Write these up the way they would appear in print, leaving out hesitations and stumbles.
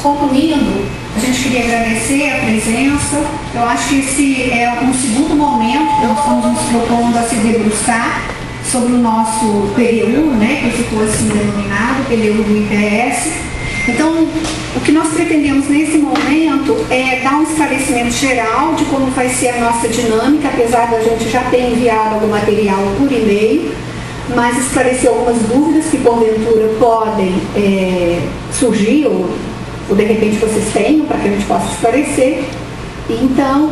concluindo, a gente queria agradecer a presença. Eu acho que esse é um segundo momento que nós estamos nos propondo a se debruçar sobre o nosso PLU, né, que ficou assim denominado, PLU do IPS. Então, o que nós pretendemos nesse momento é dar um esclarecimento geral de como vai ser a nossa dinâmica, apesar da gente já ter enviado algum material por e-mail, mas esclarecer algumas dúvidas que porventura podem surgir ou de repente vocês tenham, para que a gente possa esclarecer. Então,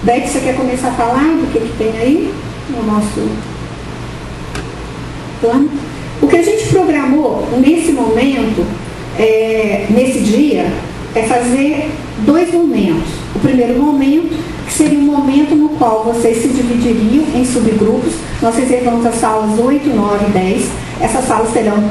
Beth, você quer começar a falar do que tem aí no nosso plano? O que a gente programou nesse momento, nesse dia, é fazer 2 momentos. O primeiro momento, que seria um momento no qual vocês se dividiriam em subgrupos. Nós reservamos as salas 8, 9 e 10. Essas salas terão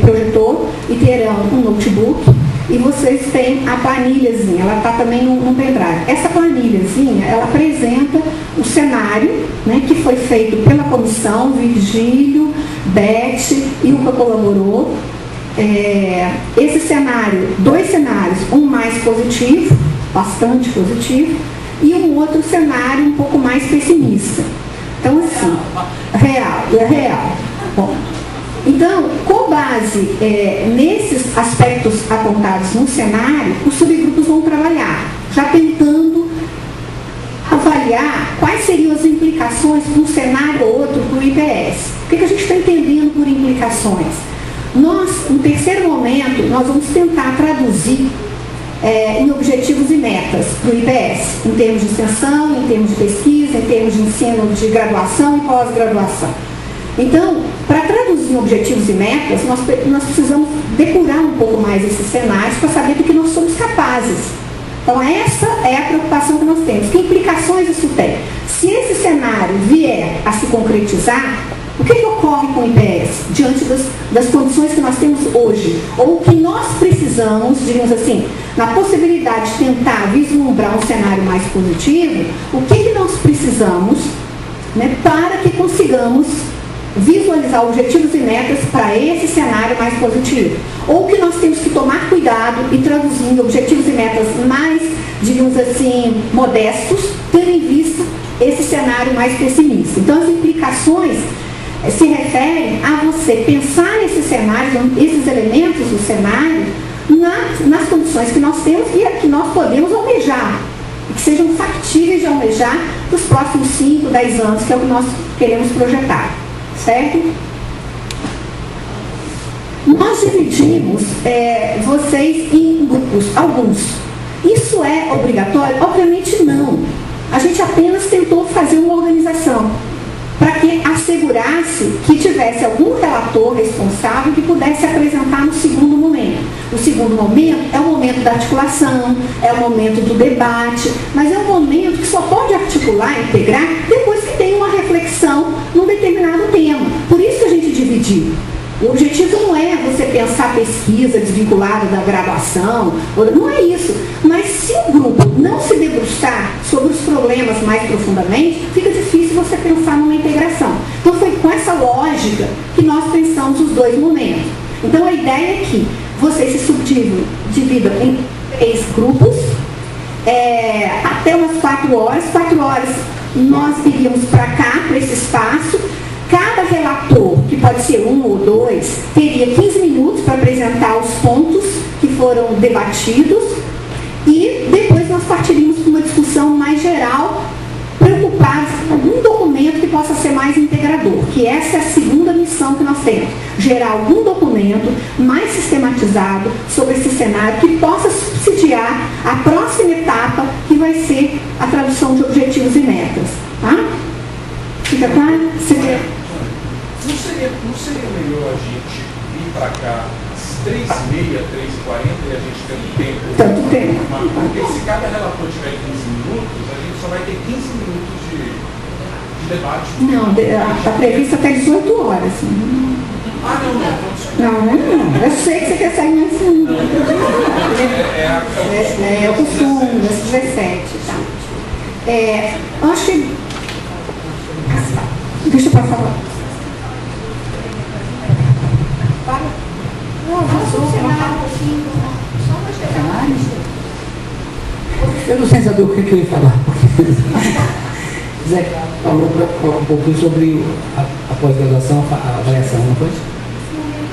projetor e terão um notebook. E vocês têm a planilhazinha, ela está também num pendrive. Essa planilhazinha, ela apresenta o cenário, né, que foi feito pela comissão, Virgílio, Beth e o que colaborou. Esse cenário, 2 cenários, um mais positivo, bastante positivo, e um outro cenário um pouco mais pessimista. Então, assim, real. Bom, então, com base nesses aspectos apontados no cenário, os subgrupos vão trabalhar, já tentando avaliar quais seriam as implicações de um cenário ou outro para o IPS. O que a gente está entendendo por implicações? Nós, no terceiro momento, nós vamos tentar traduzir em objetivos e metas para o IPS, em termos de extensão, em termos de pesquisa, em termos de ensino de graduação e pós-graduação. Então, para traduzir em objetivos e metas, nós precisamos depurar um pouco mais esses cenários para saber do que nós somos capazes. Então, essa é a preocupação que nós temos. Que implicações isso tem? Se esse cenário vier a se concretizar, o que ocorre com o IPS diante das condições que nós temos hoje? Ou o que nós precisamos, digamos assim, na possibilidade de tentar vislumbrar um cenário mais positivo, o que nós precisamos, né, para que consigamos visualizar objetivos e metas para esse cenário mais positivo? Ou que nós temos que tomar cuidado e traduzir em objetivos e metas mais, digamos assim, modestos, tendo em vista esse cenário mais pessimista. Então, as implicações se referem a você pensar nesses cenários, esses elementos do cenário, nas condições que nós temos e que nós podemos almejar, e que sejam factíveis de almejar nos próximos 5, 10 anos, que é o que nós queremos projetar. Certo? Nós dividimos vocês em grupos, alguns. Isso é obrigatório? Obviamente não. A gente apenas tentou fazer uma organização para que assegurasse que tivesse algum relator responsável que pudesse apresentar no segundo momento. O segundo momento é o momento da articulação, é o momento do debate, mas é um momento que só pode articular, integrar, depois que tem uma reflexão num determinado tema. Por isso que a gente dividiu. O objetivo não é você pensar pesquisa desvinculada da graduação, não é isso. Mas se o grupo não se debruçar sobre os problemas mais profundamente, fica difícil você pensar numa integração. Então foi com essa lógica que nós pensamos os 2 momentos. Então a ideia é que vocês se subdividam em 3 grupos, até umas 4 horas. 4 horas nós iríamos para cá, para esse espaço. Cada relator, que pode ser 1 ou 2, teria 15 minutos para apresentar os pontos que foram debatidos e depois nós partiríamos para uma discussão mais geral, preocupados com algum documento que possa ser mais integrador, que essa é a segunda missão que nós temos, gerar algum documento mais sistematizado sobre esse cenário que possa subsidiar a próxima etapa, que vai ser a tradução de objetivos e metas. Tá? Fica claro? Não seria melhor a gente vir para cá às 3h30, 3h40 e a gente ter um tempo? Tanto tempo. Porque se cada relator tiver 15 minutos, a gente só vai ter 15 minutos de debate. Não, está previsto até 18 horas. Ah, não. Eu sei que você quer sair mais cedo. É o costume, das 17. Tá? Eu acho que... Deixa eu passar lá. Vamos funcionar um pouquinho. Eu não sei saber o que eu ia falar. Zé falou um pouquinho sobre a pós-graduação, a avaliação, não foi?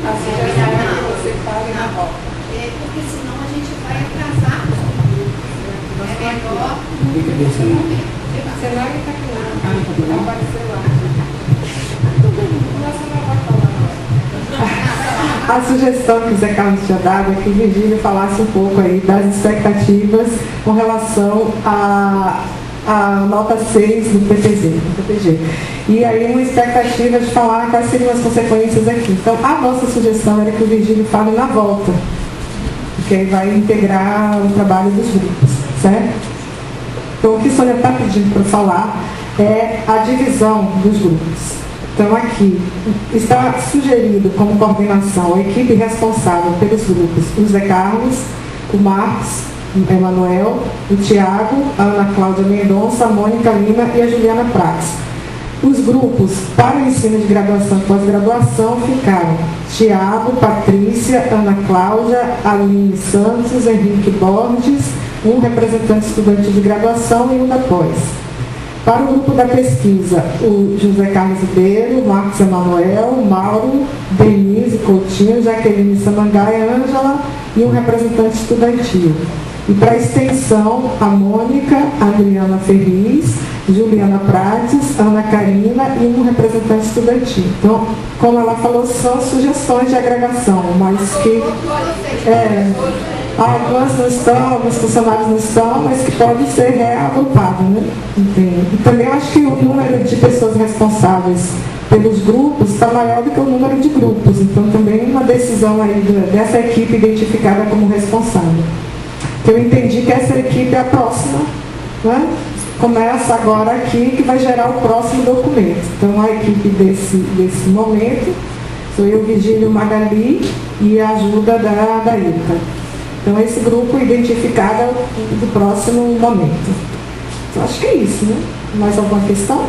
Você fala na volta. Porque senão a gente vai atrasar. É melhor. Cadê o cenário? O cenário está aqui lá. Não apareceu lá. A sugestão que o Zé Carlos tinha dado é que o Virgílio falasse um pouco aí das expectativas com relação a nota 6 do PPG. E aí uma expectativa de falar quais seriam as consequências aqui. Então, a nossa sugestão era que o Virgílio fale na volta, porque aí vai integrar o trabalho dos grupos, certo? Então, o que a Sônia está pedindo para falar é a divisão dos grupos. Então, aqui está sugerido como coordenação a equipe responsável pelos grupos o Zé Carlos, o Marcos, o Emanuel, o Tiago, a Ana Cláudia Mendonça, a Mônica Lima e a Juliana Prats. Os grupos para o ensino de graduação e pós-graduação ficaram Tiago, Patrícia, Ana Cláudia, Aline Santos, Henrique Borges, um representante estudante de graduação e um da pós. Para o grupo da pesquisa, o José Carlos Ribeiro, Marcos Emanuel, Mauro, Denise Coutinho, Jaqueline Samangaia, Ângela e um representante estudantil. E para a extensão, a Mônica, Adriana Ferriz, Juliana Prates, Ana Karina e um representante estudantil. Então, como ela falou, são sugestões de agregação, mas que algumas não estão, alguns funcionários não estão, mas que podem ser reagrupados, né? Entendo. E também acho que o número de pessoas responsáveis pelos grupos está maior do que o número de grupos. Então, também uma decisão aí dessa equipe identificada como responsável. Eu entendi que essa equipe é a próxima, né? Começa agora aqui, que vai gerar o próximo documento. Então, a equipe desse momento sou eu, Virgílio, Magali e a ajuda da Ilka. Então, esse grupo identificado do próximo momento. Então, acho que é isso, né? Mais alguma questão?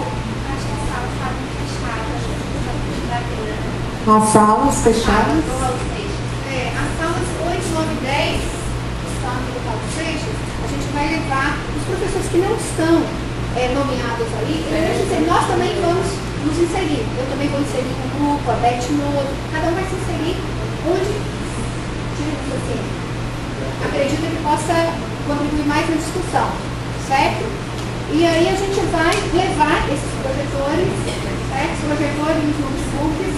As salas fechadas. As salas 8, 9 e 10, a gente vai levar os professores que não estão nomeados ali, nós também vamos nos inserir. Eu também vou inserir um grupo, a Beth no outro, cada um vai se inserir onde, digamos assim, acredito que possa contribuir mais na discussão, certo? E aí a gente vai levar esses projetores, certo? Os projetores e os notebooks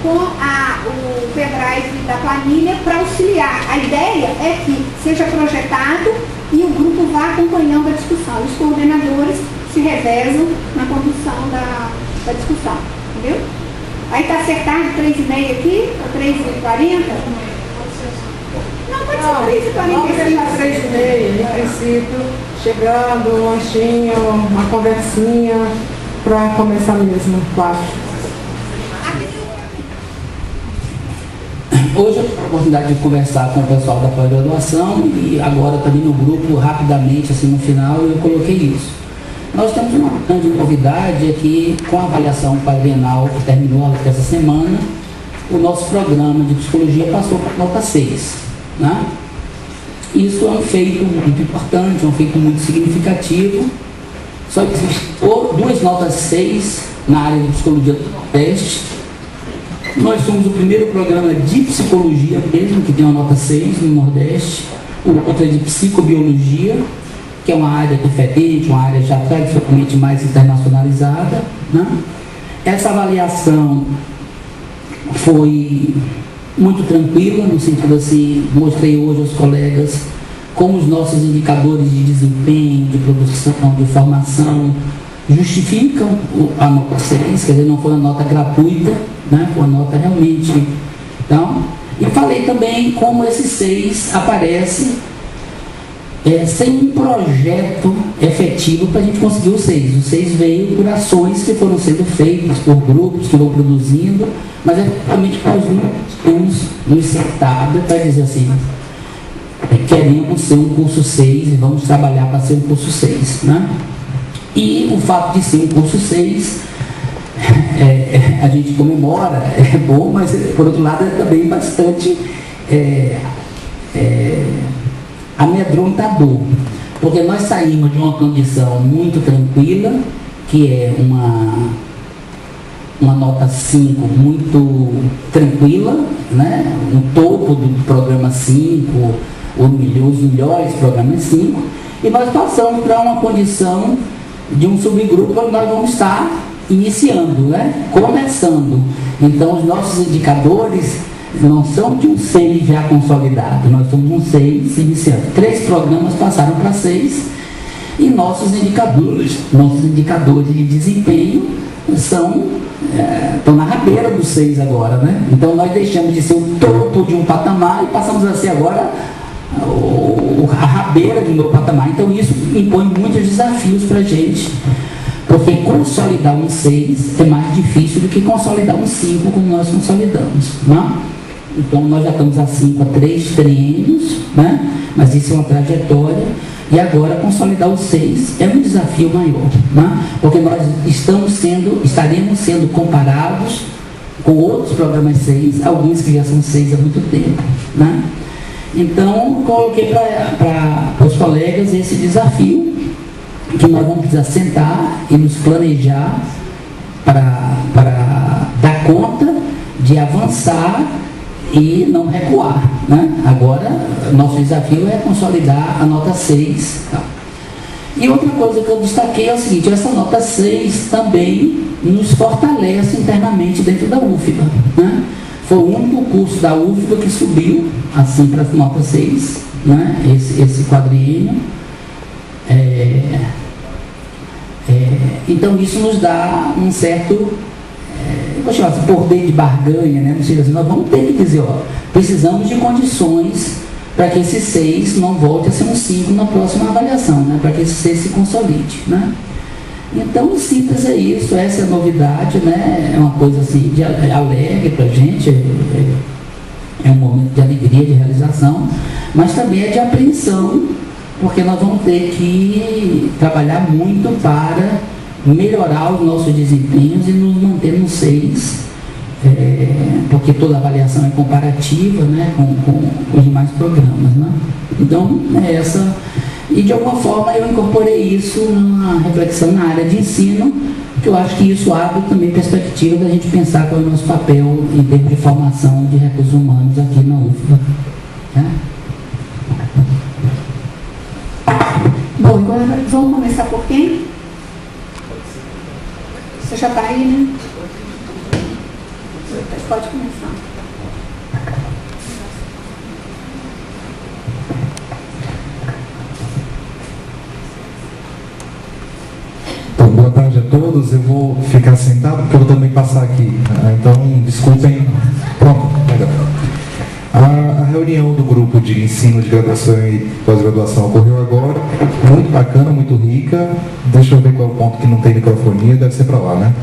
com o pendrive da planilha para auxiliar. A ideia é que seja projetado e o grupo vá acompanhando a discussão. Os coordenadores se revezam na condução da discussão, entendeu? Aí está acertado 3h30 aqui, ou 3h40? Não, pode ser 3h40. Vamos deixar 3h30, em princípio, chegando, um lanchinho, uma conversinha, para começar mesmo, claro. Hoje eu tive a oportunidade de conversar com o pessoal da pós-graduação e agora também no grupo, rapidamente, assim no final, eu coloquei isso. Nós temos uma grande novidade aqui com a avaliação quadrienal que terminou essa semana. O nosso programa de psicologia passou para nota 6. Né? Isso é um feito muito importante, é um feito muito significativo. Só que existem 2 notas 6 na área de psicologia do Nordeste. Nós somos o primeiro programa de psicologia mesmo, que tem uma nota 6 no Nordeste. O outro é de psicobiologia, que é uma área diferente, uma área já tradicionalmente mais internacionalizada. Né? Essa avaliação foi muito tranquila, no sentido assim, mostrei hoje aos colegas como os nossos indicadores de desempenho, de produção, de formação, justificam a nota 6, quer dizer, não foi uma nota gratuita, né? Foi uma nota realmente. Então, e falei também como esse 6 aparece sem um projeto efetivo para a gente conseguir o 6. O 6 veio por ações que foram sendo feitas por grupos que vão produzindo, mas é realmente nós temos nos sentado para dizer assim, queremos ser um curso 6 e vamos trabalhar para ser um curso 6, né? E o fato de ser um curso 6, a gente comemora, é bom, mas por outro lado é também bastante amedrontador. Porque nós saímos de uma condição muito tranquila, que é uma nota 5 muito tranquila, né? Um topo do programa 5, os melhores programas 5, e nós passamos para uma condição de um subgrupo onde nós vamos estar iniciando, né? Começando. Então os nossos indicadores não são de um 6 já consolidado, nós somos um 6 iniciando. 3 programas passaram para 6 e nossos indicadores de desempenho estão na rabeira do 6 agora, né? Então nós deixamos de ser o topo de um patamar e passamos a ser agora a rabeira de um novo patamar. Então isso impõe muitos desafios para a gente, porque consolidar um 6 é mais difícil do que consolidar um 5 como nós consolidamos, né? Então nós já estamos há 5 a 3 triênios, né? Mas isso é uma trajetória. E agora consolidar o 6 é um desafio maior, né? Porque nós estaremos sendo comparados com outros programas 6, alguns que já são 6 há muito tempo, né? Então coloquei para os colegas esse desafio, que nós vamos precisar sentar e nos planejar para dar conta de avançar e não recuar, né? Agora, nosso desafio é consolidar a nota 6. Tá? E outra coisa que eu destaquei é o seguinte: essa nota 6 também nos fortalece internamente dentro da UFBA, né? Foi o único curso da UFBA que subiu assim para a nota 6, né? Esse quadriênio. Então isso nos dá um certo vou chamar assim, poder de barganha, né? Assim, nós vamos ter que dizer, precisamos de condições para que esse 6 não volte a ser um 5 na próxima avaliação, né? Para que esse 6 se consolide, né? Então, em síntese é isso, essa é a novidade, né? É uma coisa assim, alegre para a gente, é um momento de alegria, de realização, mas também é de apreensão, porque nós vamos ter que trabalhar muito para melhorar os nossos desempenhos e nos manter no 6, porque toda avaliação é comparativa, né, com os demais programas, né? Então, é essa. E de alguma forma eu incorporei isso numa reflexão na área de ensino, que eu acho que isso abre também perspectiva da gente pensar qual é o nosso papel em termos de formação de recursos humanos aqui na UFBA. Né? Bom, agora vamos começar por quem? Você já está aí, né? Pode começar. Então, boa tarde a todos. Eu vou ficar sentado porque eu vou também passar aqui. Então, desculpem. Pronto, legal. A reunião do grupo de ensino de graduação e pós-graduação ocorreu agora, muito bacana, muito rica. Deixa eu ver qual é o ponto que não tem microfonia, deve ser para lá, né?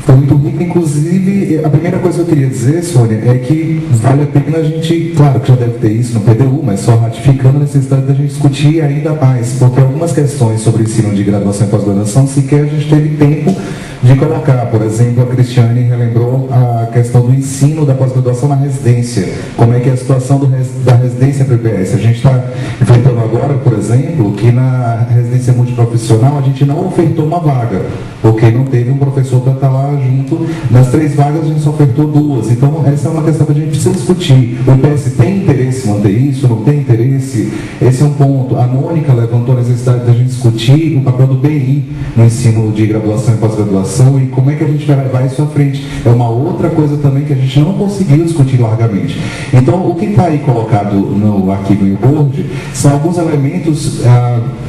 Foi muito rica, inclusive, a primeira coisa que eu queria dizer, Sônia, é que vale a pena a gente, claro que já deve ter isso no PDU, mas só ratificando a necessidade da gente discutir ainda mais, porque algumas questões sobre o ensino de graduação e pós-graduação sequer a gente teve tempo de colocar. Por exemplo, a Cristiane relembrou a questão do ensino da pós-graduação na residência. Como é que é a situação da residência PPS? A gente está enfrentando agora, por exemplo, que na residência multiprofissional a gente não ofertou uma vaga, porque não teve um professor para estar lá junto. Nas 3 vagas a gente só ofertou 2. Então essa é uma questão que a gente precisa discutir. O IPS tem interesse em manter isso? Não tem interesse? Esse é um ponto. A Mônica levantou a necessidade da gente discutir o papel do BI no ensino de graduação e pós-graduação e como é que a gente vai levar isso à frente. É uma outra coisa também que a gente não conseguiu discutir largamente. Então, o que está aí colocado no arquivo em Word são alguns elementos,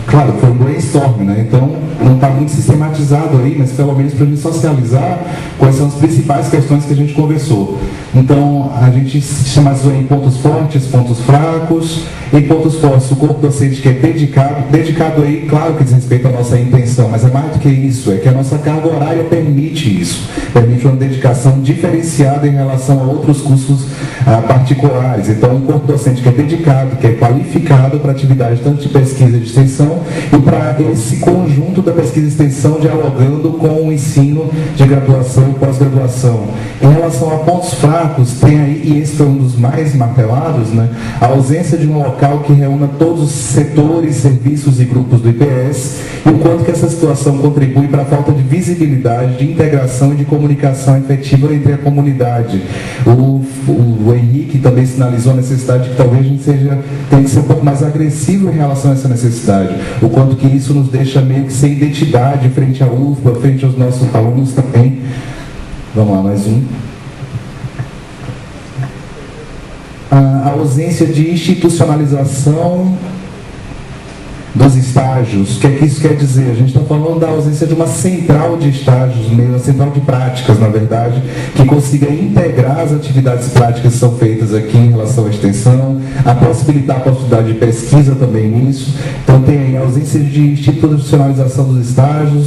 claro, foi um brainstorm, né? Então, não está muito sistematizado aí, mas pelo menos para a gente socializar quais são as principais questões que a gente conversou. Então, a gente sistematizou em pontos fortes, pontos fracos. Em pontos fortes, o corpo docente que é dedicado aí, claro que diz respeito à nossa intenção, mas é mais do que isso, é que a nossa carga horária permite isso, permite uma dedicação diferenciada em relação a outros cursos particulares. Então, um corpo docente que é dedicado, que é qualificado para atividades tanto de pesquisa e de extensão e para esse conjunto da pesquisa e extensão dialogando com o ensino de graduação e pós-graduação. Em relação a pontos fracos, tem aí, e esse foi um dos mais martelados, né, a ausência de um local que reúna todos os setores, serviços e grupos do IPS, e o quanto que essa situação contribui para a falta de visibilidade, de integração e de comunicação efetiva entre a comunidade. O Henrique também sinalizou a necessidade de que talvez a gente tenha que ser um pouco mais agressivo em relação a essa necessidade, o quanto que isso nos deixa meio que sem identidade frente à UFBA, frente aos nossos alunos também. Vamos lá, mais um. A ausência de institucionalização dos estágios. O que é que isso quer dizer? A gente está falando da ausência de uma central de estágios, uma central de práticas, na verdade, que consiga integrar as atividades práticas que são feitas aqui em relação à extensão, a possibilitar a possibilidade de pesquisa também nisso. Então tem aí a ausência de institucionalização dos estágios,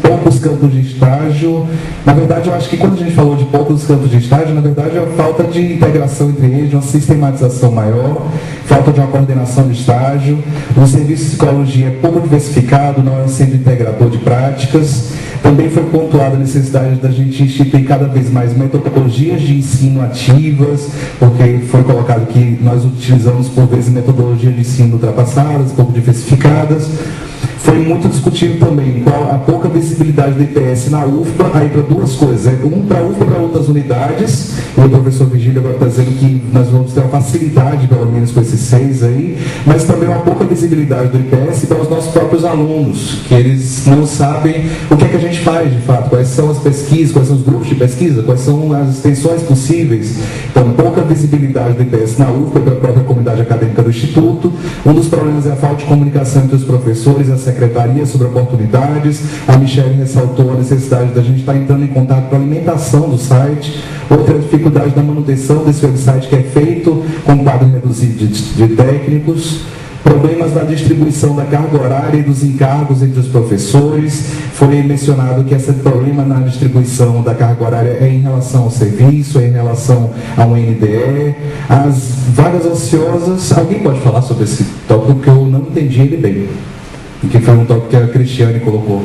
poucos campos de estágio. Na verdade, eu acho que quando a gente falou de poucos campos de estágio, na verdade é a falta de integração entre eles, uma sistematização maior, falta de uma coordenação de estágio, o serviço de psicologia é pouco diversificado, não é um centro integrador de práticas. Também foi pontuada a necessidade da gente instituir cada vez mais metodologias de ensino ativas, porque foi colocado que nós utilizamos, por vezes, metodologias de ensino ultrapassadas, pouco diversificadas. Foi muito discutido também a pouca visibilidade do IPS na UFBA, aí para duas coisas, para a UFBA, para outras unidades, e o professor Vigílio agora está dizendo que nós vamos ter uma facilidade, pelo menos com esses 6 aí, mas também uma pouca visibilidade do IPS para os nossos próprios alunos, que eles não sabem o que é que a gente faz de fato, quais são as pesquisas, quais são os grupos de pesquisa, quais são as extensões possíveis. Então, pouca visibilidade do IPS na UFBA e para a própria comunidade acadêmica do Instituto. Um dos problemas é a falta de comunicação entre os professores e a secretaria sobre oportunidades. A Michelle ressaltou a necessidade da gente estar entrando em contato com a alimentação do site. Outra dificuldade da manutenção desse website, que é feito com quadro reduzido de técnicos. Problemas na distribuição da carga horária e dos encargos entre os professores. Foi mencionado que esse problema na distribuição da carga horária é em relação ao serviço, é em relação ao NDE. As vagas ociosas, alguém pode falar sobre esse tópico, porque eu não entendi ele bem, que foi um tópico que a Cristiane colocou.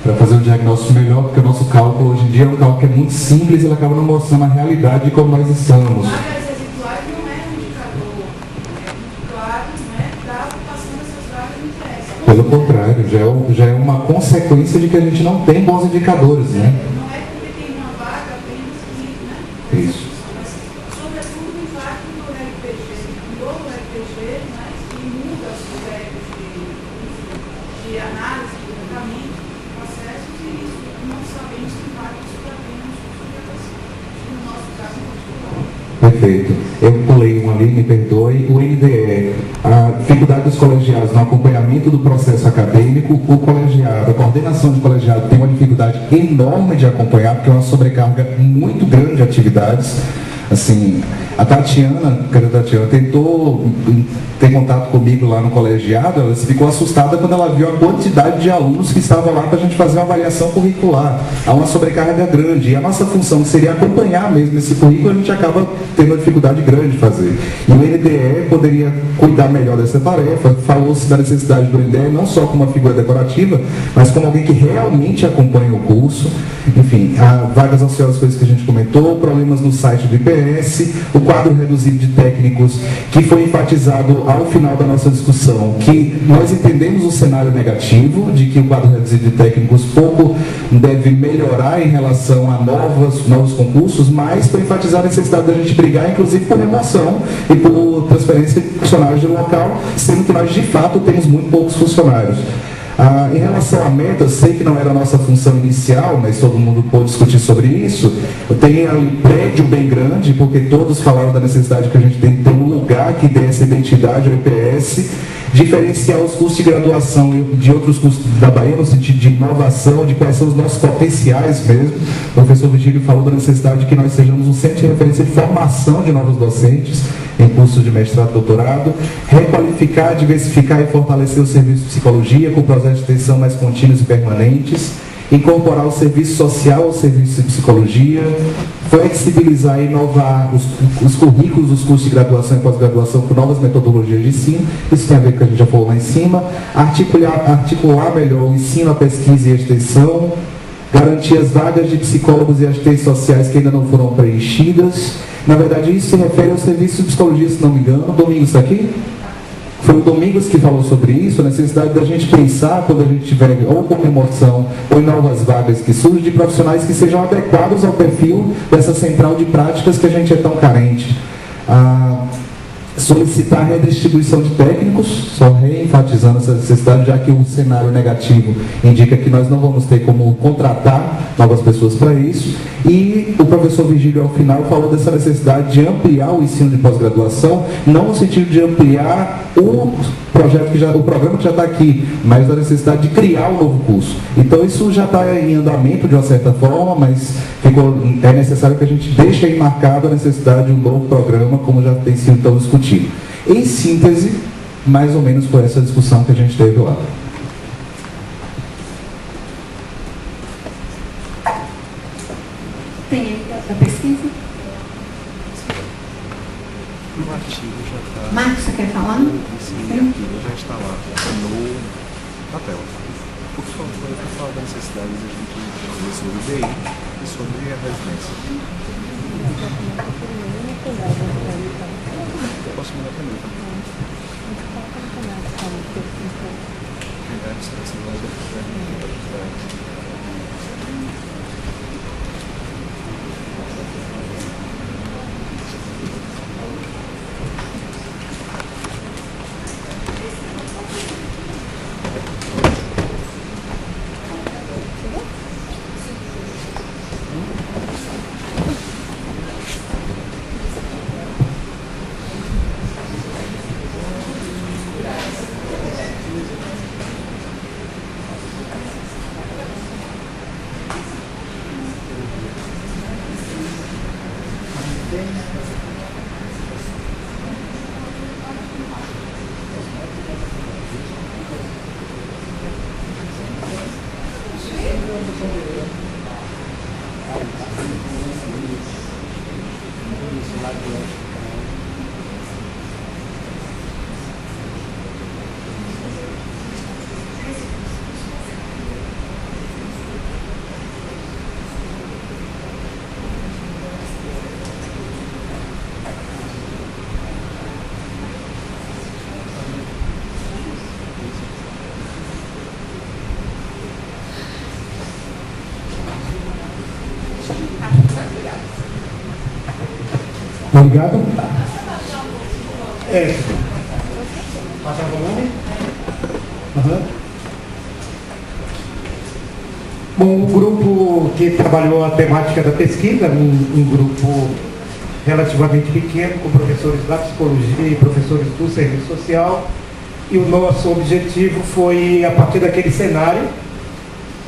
Para fazer um diagnóstico melhor, porque o nosso cálculo hoje em dia é um cálculo que é muito simples e ele acaba não mostrando a realidade de como nós estamos. Pelo contrário, já é uma consequência de que a gente não tem bons indicadores, né? Não é porque tem uma vaga apenas que, né? Isso. Sobretudo o impacto do RPG, do novo RPG, né? Que muda os critérios de análise, de tratamento, de processos, e isso não sabemos que impacto isso está tendo no nosso caso particular. Perfeito. Eu pulei um ali, me perdoe. O NDE, a dificuldade dos colegiados no acompanhamento do processo acadêmico. O colegiado, a coordenação de colegiado tem uma dificuldade enorme de acompanhar, porque é uma sobrecarga muito grande de atividades. Assim, a Tatiana, tentou ter contato comigo lá no colegiado. Ela ficou assustada quando ela viu a quantidade de alunos que estavam lá para a gente fazer uma avaliação curricular. Há uma sobrecarga grande. E a nossa função seria acompanhar mesmo esse currículo, a gente acaba tendo uma dificuldade grande de fazer. E o NDE poderia cuidar melhor dessa tarefa. Falou-se da necessidade do NDE não só como uma figura decorativa, mas como alguém que realmente acompanha o curso. Enfim, vagas ociosas, coisas que a gente comentou, problemas no site do IPS, o quadro reduzido de técnicos, que foi enfatizado ao final da nossa discussão, que nós entendemos o cenário negativo, de que o quadro reduzido de técnicos pouco deve melhorar em relação a novos concursos, mas foi enfatizar a necessidade da gente brigar, inclusive por remoção e por transferência de funcionários de local, sendo que nós de fato temos muito poucos funcionários. Em relação à meta, eu sei que não era a nossa função inicial, mas todo mundo pôde discutir sobre isso. Tem um prédio bem grande, porque todos falaram da necessidade que a gente tem que ter um lugar que dê essa identidade ao IPS. diferenciar os cursos de graduação de outros cursos da Bahia, no sentido de inovação, de quais são os nossos potenciais mesmo. O professor Virgílio falou da necessidade de que nós sejamos um centro de referência de formação de novos docentes em cursos de mestrado e doutorado, requalificar, diversificar e fortalecer o serviço de psicologia com projetos de extensão mais contínuos e permanentes, incorporar o serviço social ao serviço de psicologia, flexibilizar e inovar os currículos dos cursos de graduação e pós-graduação com novas metodologias de ensino, isso tem a ver com o que a gente já falou lá em cima, articular melhor o ensino, a pesquisa e a extensão, garantir as vagas de psicólogos e assistentes sociais que ainda não foram preenchidas. Na verdade, isso se refere ao serviço de psicologia, se não me engano. Domingos está aqui? Foi o Domingos que falou sobre isso, a necessidade da gente pensar, quando a gente tiver ou comemoração ou em novas vagas que surgem, de profissionais que sejam adequados ao perfil dessa central de práticas que a gente é tão carente. Solicitar a redistribuição de técnicos, só reenfatizando essa necessidade, já que o cenário negativo indica que nós não vamos ter como contratar novas pessoas para isso. E o professor Virgílio, ao final, falou dessa necessidade de ampliar o ensino de pós-graduação, não no sentido de ampliar o programa que já está aqui, mas da necessidade de criar um novo curso. Então isso já está em andamento de uma certa forma, mas é necessário que a gente deixe aí marcado a necessidade de um novo programa, como já tem sido tão discutido. Em síntese, mais ou menos foi essa discussão que a gente teve lá. Tem aí a pesquisa? O artigo já está... Marcos, você quer falar? Sim, o artigo já está lá na tela. Por favor, eu vou falar da necessidade de a gente entender sobre o DI e sobre a residência. Eu posso mandar também, tá? Obrigado. Passa o volume. Bom, o grupo que trabalhou a temática da pesquisa, um grupo relativamente pequeno, com professores da psicologia e professores do serviço social, e o nosso objetivo foi, a partir daquele cenário,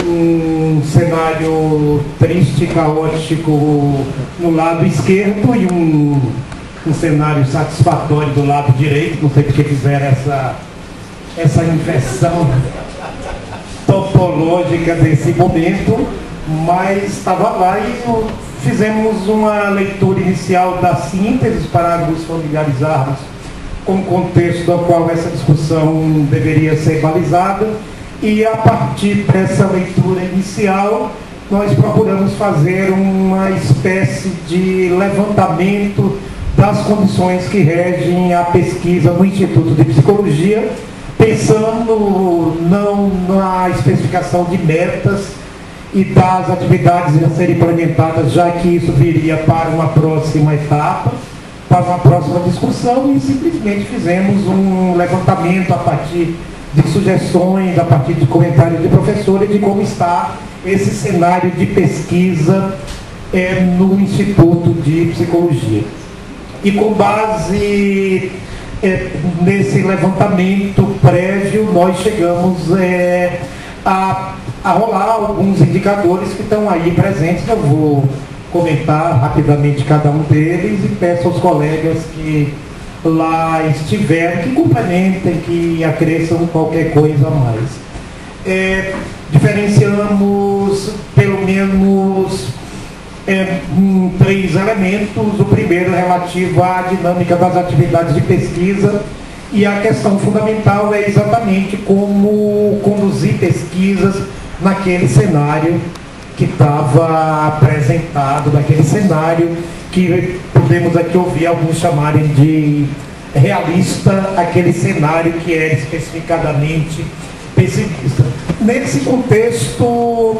um cenário triste, caótico no lado esquerdo e um cenário satisfatório do lado direito. Não sei porque fizeram essa inversão topológica desse momento, mas estava lá e fizemos uma leitura inicial da síntese para nos familiarizarmos com o contexto do qual essa discussão deveria ser balizada. E a partir dessa leitura inicial, nós procuramos fazer uma espécie de levantamento das condições que regem a pesquisa no Instituto de Psicologia, pensando não na especificação de metas e das atividades a serem implementadas, já que isso viria para uma próxima etapa, para uma próxima discussão, e simplesmente fizemos um levantamento a partir de sugestões, a partir de comentários de professores, de como está esse cenário de pesquisa no Instituto de Psicologia. E com base nesse levantamento prévio, nós chegamos a rolar alguns indicadores que estão aí presentes. Eu vou comentar rapidamente cada um deles e peço aos colegas que lá estiverem que complementem, que acresçam qualquer coisa a mais. Diferenciamos pelo menos 3 elementos. O primeiro é relativo à dinâmica das atividades de pesquisa, e a questão fundamental é exatamente como conduzir pesquisas naquele cenário que estava apresentado, naquele cenário que podemos aqui ouvir alguns chamarem de realista, aquele cenário que é especificadamente pessimista. Nesse contexto,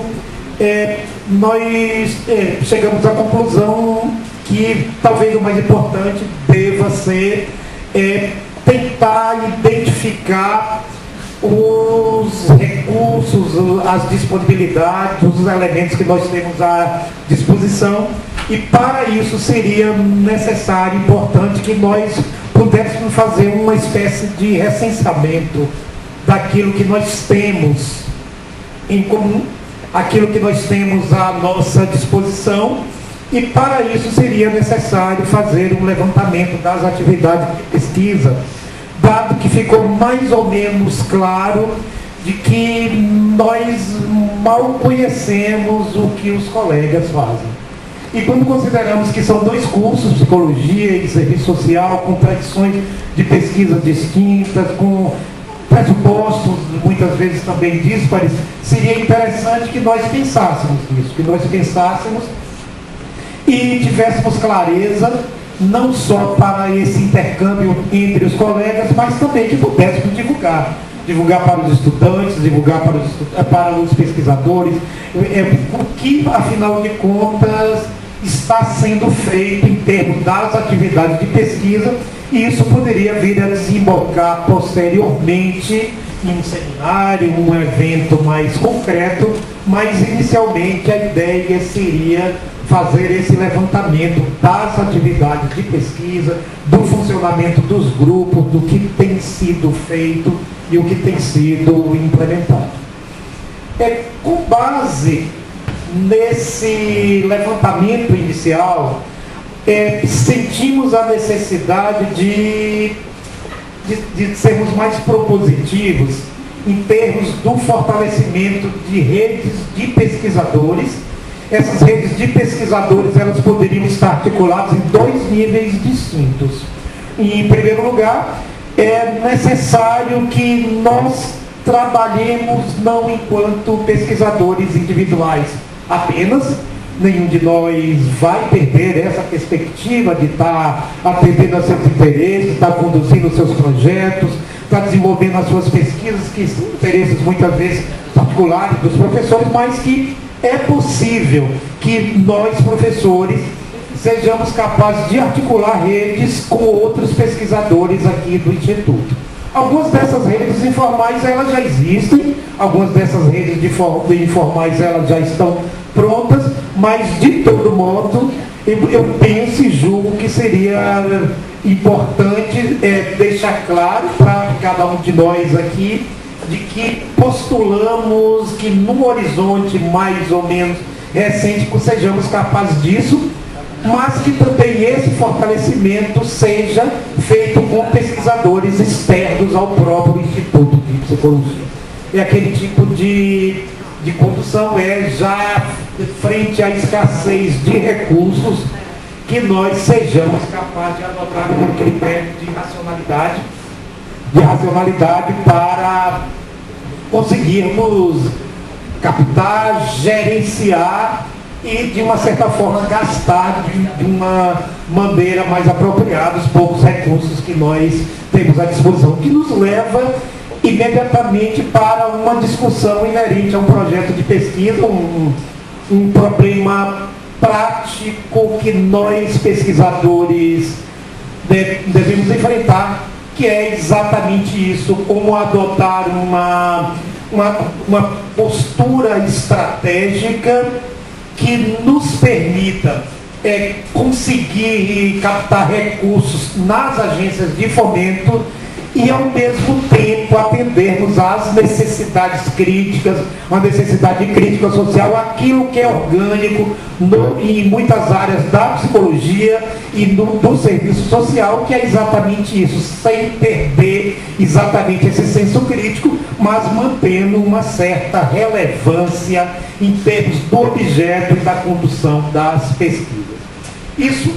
nós chegamos à conclusão que talvez o mais importante deva ser tentar identificar os recursos, as disponibilidades, os elementos que nós temos à disposição, e para isso seria necessário, importante, que nós pudéssemos fazer uma espécie de recenseamento daquilo que nós temos em comum, aquilo que nós temos à nossa disposição, e para isso seria necessário fazer um levantamento das atividades de pesquisa, dado que ficou mais ou menos claro de que nós mal conhecemos o que os colegas fazem. E quando consideramos que são 2 cursos, psicologia e serviço social, com tradições de pesquisa distintas, com pressupostos muitas vezes também díspares, seria interessante que nós pensássemos nisso, que nós pensássemos e tivéssemos clareza, não só para esse intercâmbio entre os colegas, mas também que pudéssemos divulgar para os estudantes, divulgar para os pesquisadores, o que, afinal de contas, está sendo feito em termos das atividades de pesquisa, e isso poderia vir a desembocar posteriormente em um seminário, um evento mais concreto, mas inicialmente a ideia seria fazer esse levantamento das atividades de pesquisa, do funcionamento dos grupos, do que tem sido feito e o que tem sido implementado. Com base nesse levantamento inicial, sentimos a necessidade de sermos mais propositivos em termos do fortalecimento de redes de pesquisadores. Essas redes de pesquisadores, elas poderiam estar articuladas em 2 níveis distintos. Em primeiro lugar, é necessário que nós trabalhemos não enquanto pesquisadores individuais apenas. Nenhum de nós vai perder essa perspectiva de estar atendendo a seus interesses, estar conduzindo os seus projetos, estar desenvolvendo as suas pesquisas, que são interesses muitas vezes particulares dos professores, mas que é possível que nós, professores, sejamos capazes de articular redes com outros pesquisadores aqui do Instituto. Algumas dessas redes informais, elas já existem, algumas dessas redes informais, elas já estão prontas, mas, de todo modo, eu penso e julgo que seria importante deixar claro para cada um de nós aqui, de que postulamos que num horizonte mais ou menos recente sejamos capazes disso, mas que também esse fortalecimento seja feito com pesquisadores externos ao próprio Instituto de Psicologia. É aquele tipo de condução, já frente à escassez de recursos, que nós sejamos capazes de adotar um critério de racionalidade para conseguirmos captar, gerenciar e, de uma certa forma, gastar de uma maneira mais apropriada os poucos recursos que nós temos à disposição, que nos leva imediatamente para uma discussão inerente a um projeto de pesquisa, um problema prático que nós, pesquisadores, devemos enfrentar, que é exatamente isso: como adotar uma postura estratégica que nos permita conseguir captar recursos nas agências de fomento e, ao mesmo tempo, atendermos às necessidades críticas, a necessidade de crítica social, aquilo que é orgânico em muitas áreas da psicologia e do serviço social, que é exatamente isso, sem perder exatamente esse senso crítico, mas mantendo uma certa relevância em termos do objeto e da condução das pesquisas. Isso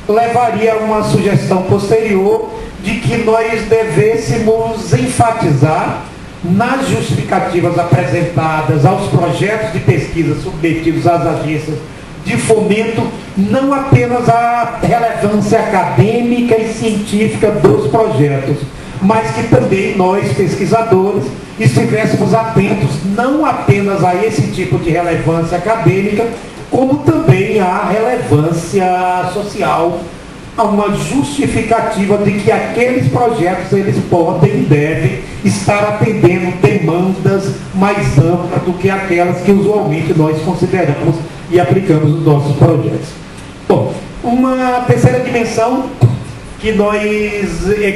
levaria a uma sugestão posterior de que nós devêssemos enfatizar nas justificativas apresentadas aos projetos de pesquisa submetidos às agências de fomento, não apenas a relevância acadêmica e científica dos projetos, mas que também nós, pesquisadores, estivéssemos atentos não apenas a esse tipo de relevância acadêmica, como também à relevância social, a uma justificativa de que aqueles projetos eles podem e devem estar atendendo demandas mais amplas do que aquelas que usualmente nós consideramos e aplicamos nos nossos projetos. Bom, uma terceira dimensão que nós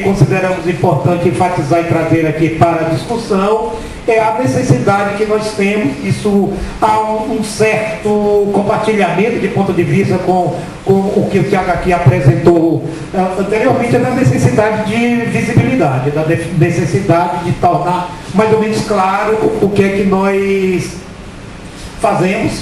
consideramos importante enfatizar e trazer aqui para a discussão é a necessidade que nós temos, isso há um certo compartilhamento de ponto de vista com o que o Tiago aqui apresentou anteriormente, da necessidade de visibilidade, da necessidade de tornar mais ou menos claro o que é que nós fazemos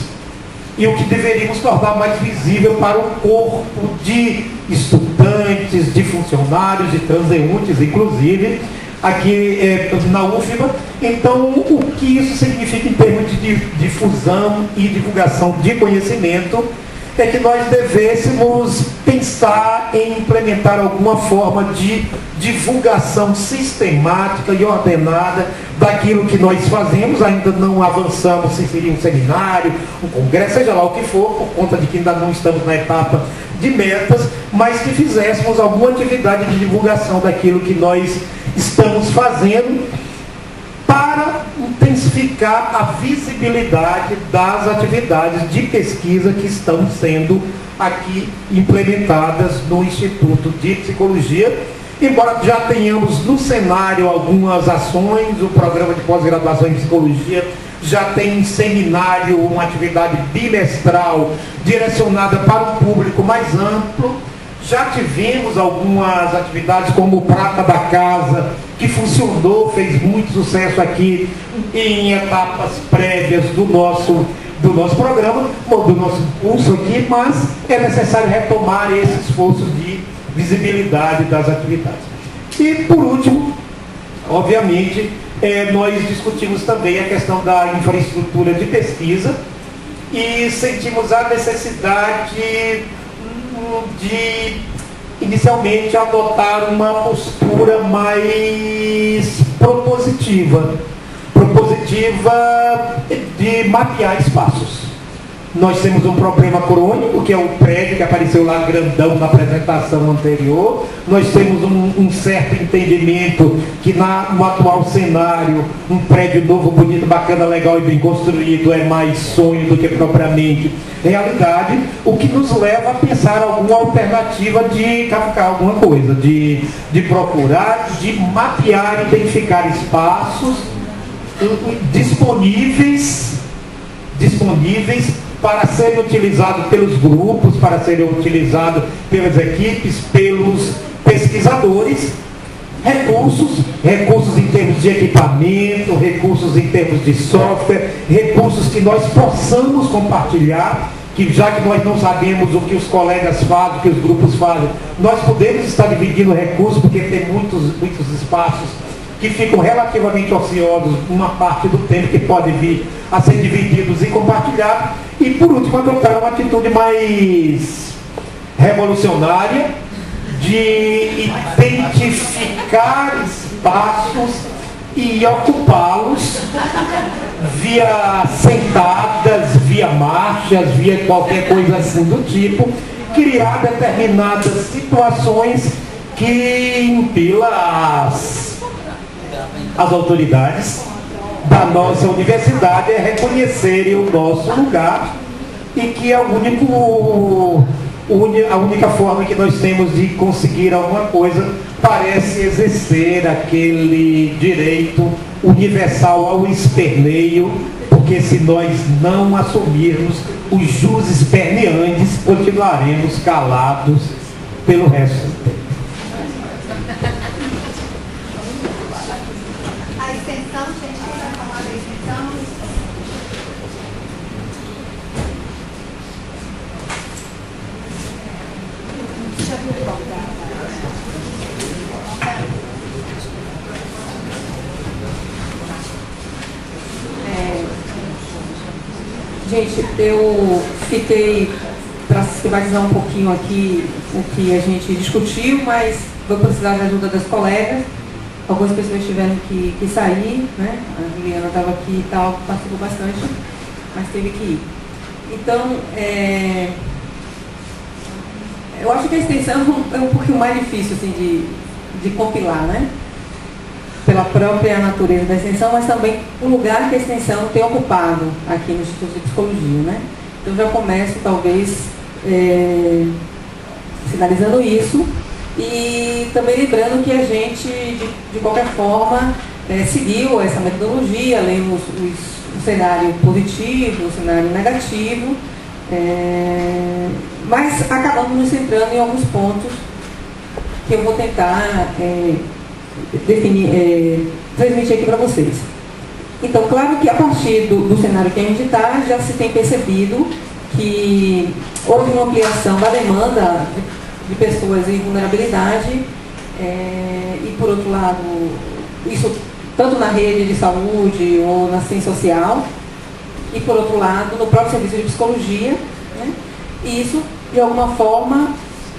e o que deveríamos tornar mais visível para o corpo de estudantes, de funcionários, de transeuntes, inclusive, aqui na UFBA. Então, o que isso significa em termos de difusão e divulgação de conhecimento é que nós devêssemos pensar em implementar alguma forma de divulgação sistemática e ordenada daquilo que nós fazemos. Ainda não avançamos se seria um seminário, um congresso, seja lá o que for, por conta de que ainda não estamos na etapa de metas, mas que fizéssemos alguma atividade de divulgação daquilo que nós estamos fazendo para intensificar a visibilidade das atividades de pesquisa que estão sendo aqui implementadas no Instituto de Psicologia. Embora já tenhamos no cenário algumas ações, o programa de pós-graduação em Psicologia já tem um seminário, uma atividade bimestral direcionada para um público mais amplo. Já tivemos algumas atividades como o Prata da Casa, que funcionou, fez muito sucesso aqui em etapas prévias do nosso programa, do nosso curso aqui, mas é necessário retomar esse esforço de visibilidade das atividades. E, por último, obviamente, nós discutimos também a questão da infraestrutura de pesquisa e sentimos a necessidade de inicialmente adotar uma postura mais propositiva de mapear espaços. Nós temos um problema crônico, que é o prédio que apareceu lá grandão na apresentação anterior. Nós temos um certo entendimento que no atual cenário, um prédio novo, bonito, bacana, legal e bem construído é mais sonho do que propriamente realidade, o que nos leva a pensar alguma alternativa de captar alguma coisa, de procurar, de mapear, identificar espaços disponíveis para serem utilizados pelos grupos, para serem utilizados pelas equipes, pelos pesquisadores, recursos em termos de equipamento, recursos em termos de software, recursos que nós possamos compartilhar, que já que nós não sabemos o que os colegas fazem, o que os grupos fazem, nós podemos estar dividindo recursos, porque tem muitos espaços que ficam relativamente ociosos, uma parte do tempo que pode vir a ser divididos e compartilhados. E, por último, adotar uma atitude mais revolucionária de identificar espaços e ocupá-los via sentadas, via marchas, via qualquer coisa assim do tipo, criar determinadas situações que impila as autoridades da nossa universidade a reconhecerem o nosso lugar e que é a única forma que nós temos de conseguir alguma coisa parece exercer aquele direito universal ao esperneio, porque se nós não assumirmos os jus esperneantes, continuaremos calados pelo resto do tempo. A extensão, gente, quem vai falar da extensão? Já viu o lugar? Gente, eu fiquei para sistematizar um pouquinho aqui o que a gente discutiu, mas vou precisar da ajuda das colegas. Algumas pessoas tiveram que sair, né? A Juliana estava aqui e tal, participou bastante, mas teve que ir. Então, eu acho que a extensão é um pouquinho mais difícil assim, de compilar, né? Pela própria natureza da extensão, mas também o lugar que a extensão tem ocupado aqui no Instituto de Psicologia, né? Então já começo, talvez, sinalizando isso e também lembrando que a gente, de qualquer forma, seguiu essa metodologia, lemos o cenário positivo, o cenário negativo, mas acabamos nos centrando em alguns pontos que eu vou tentar transmitir aqui para vocês. Então, claro que a partir do cenário que a gente está, já se tem percebido que houve uma ampliação da demanda de pessoas em vulnerabilidade e, por outro lado, isso tanto na rede de saúde ou na ciência social e, por outro lado, no próprio serviço de psicologia, né? E isso, de alguma forma,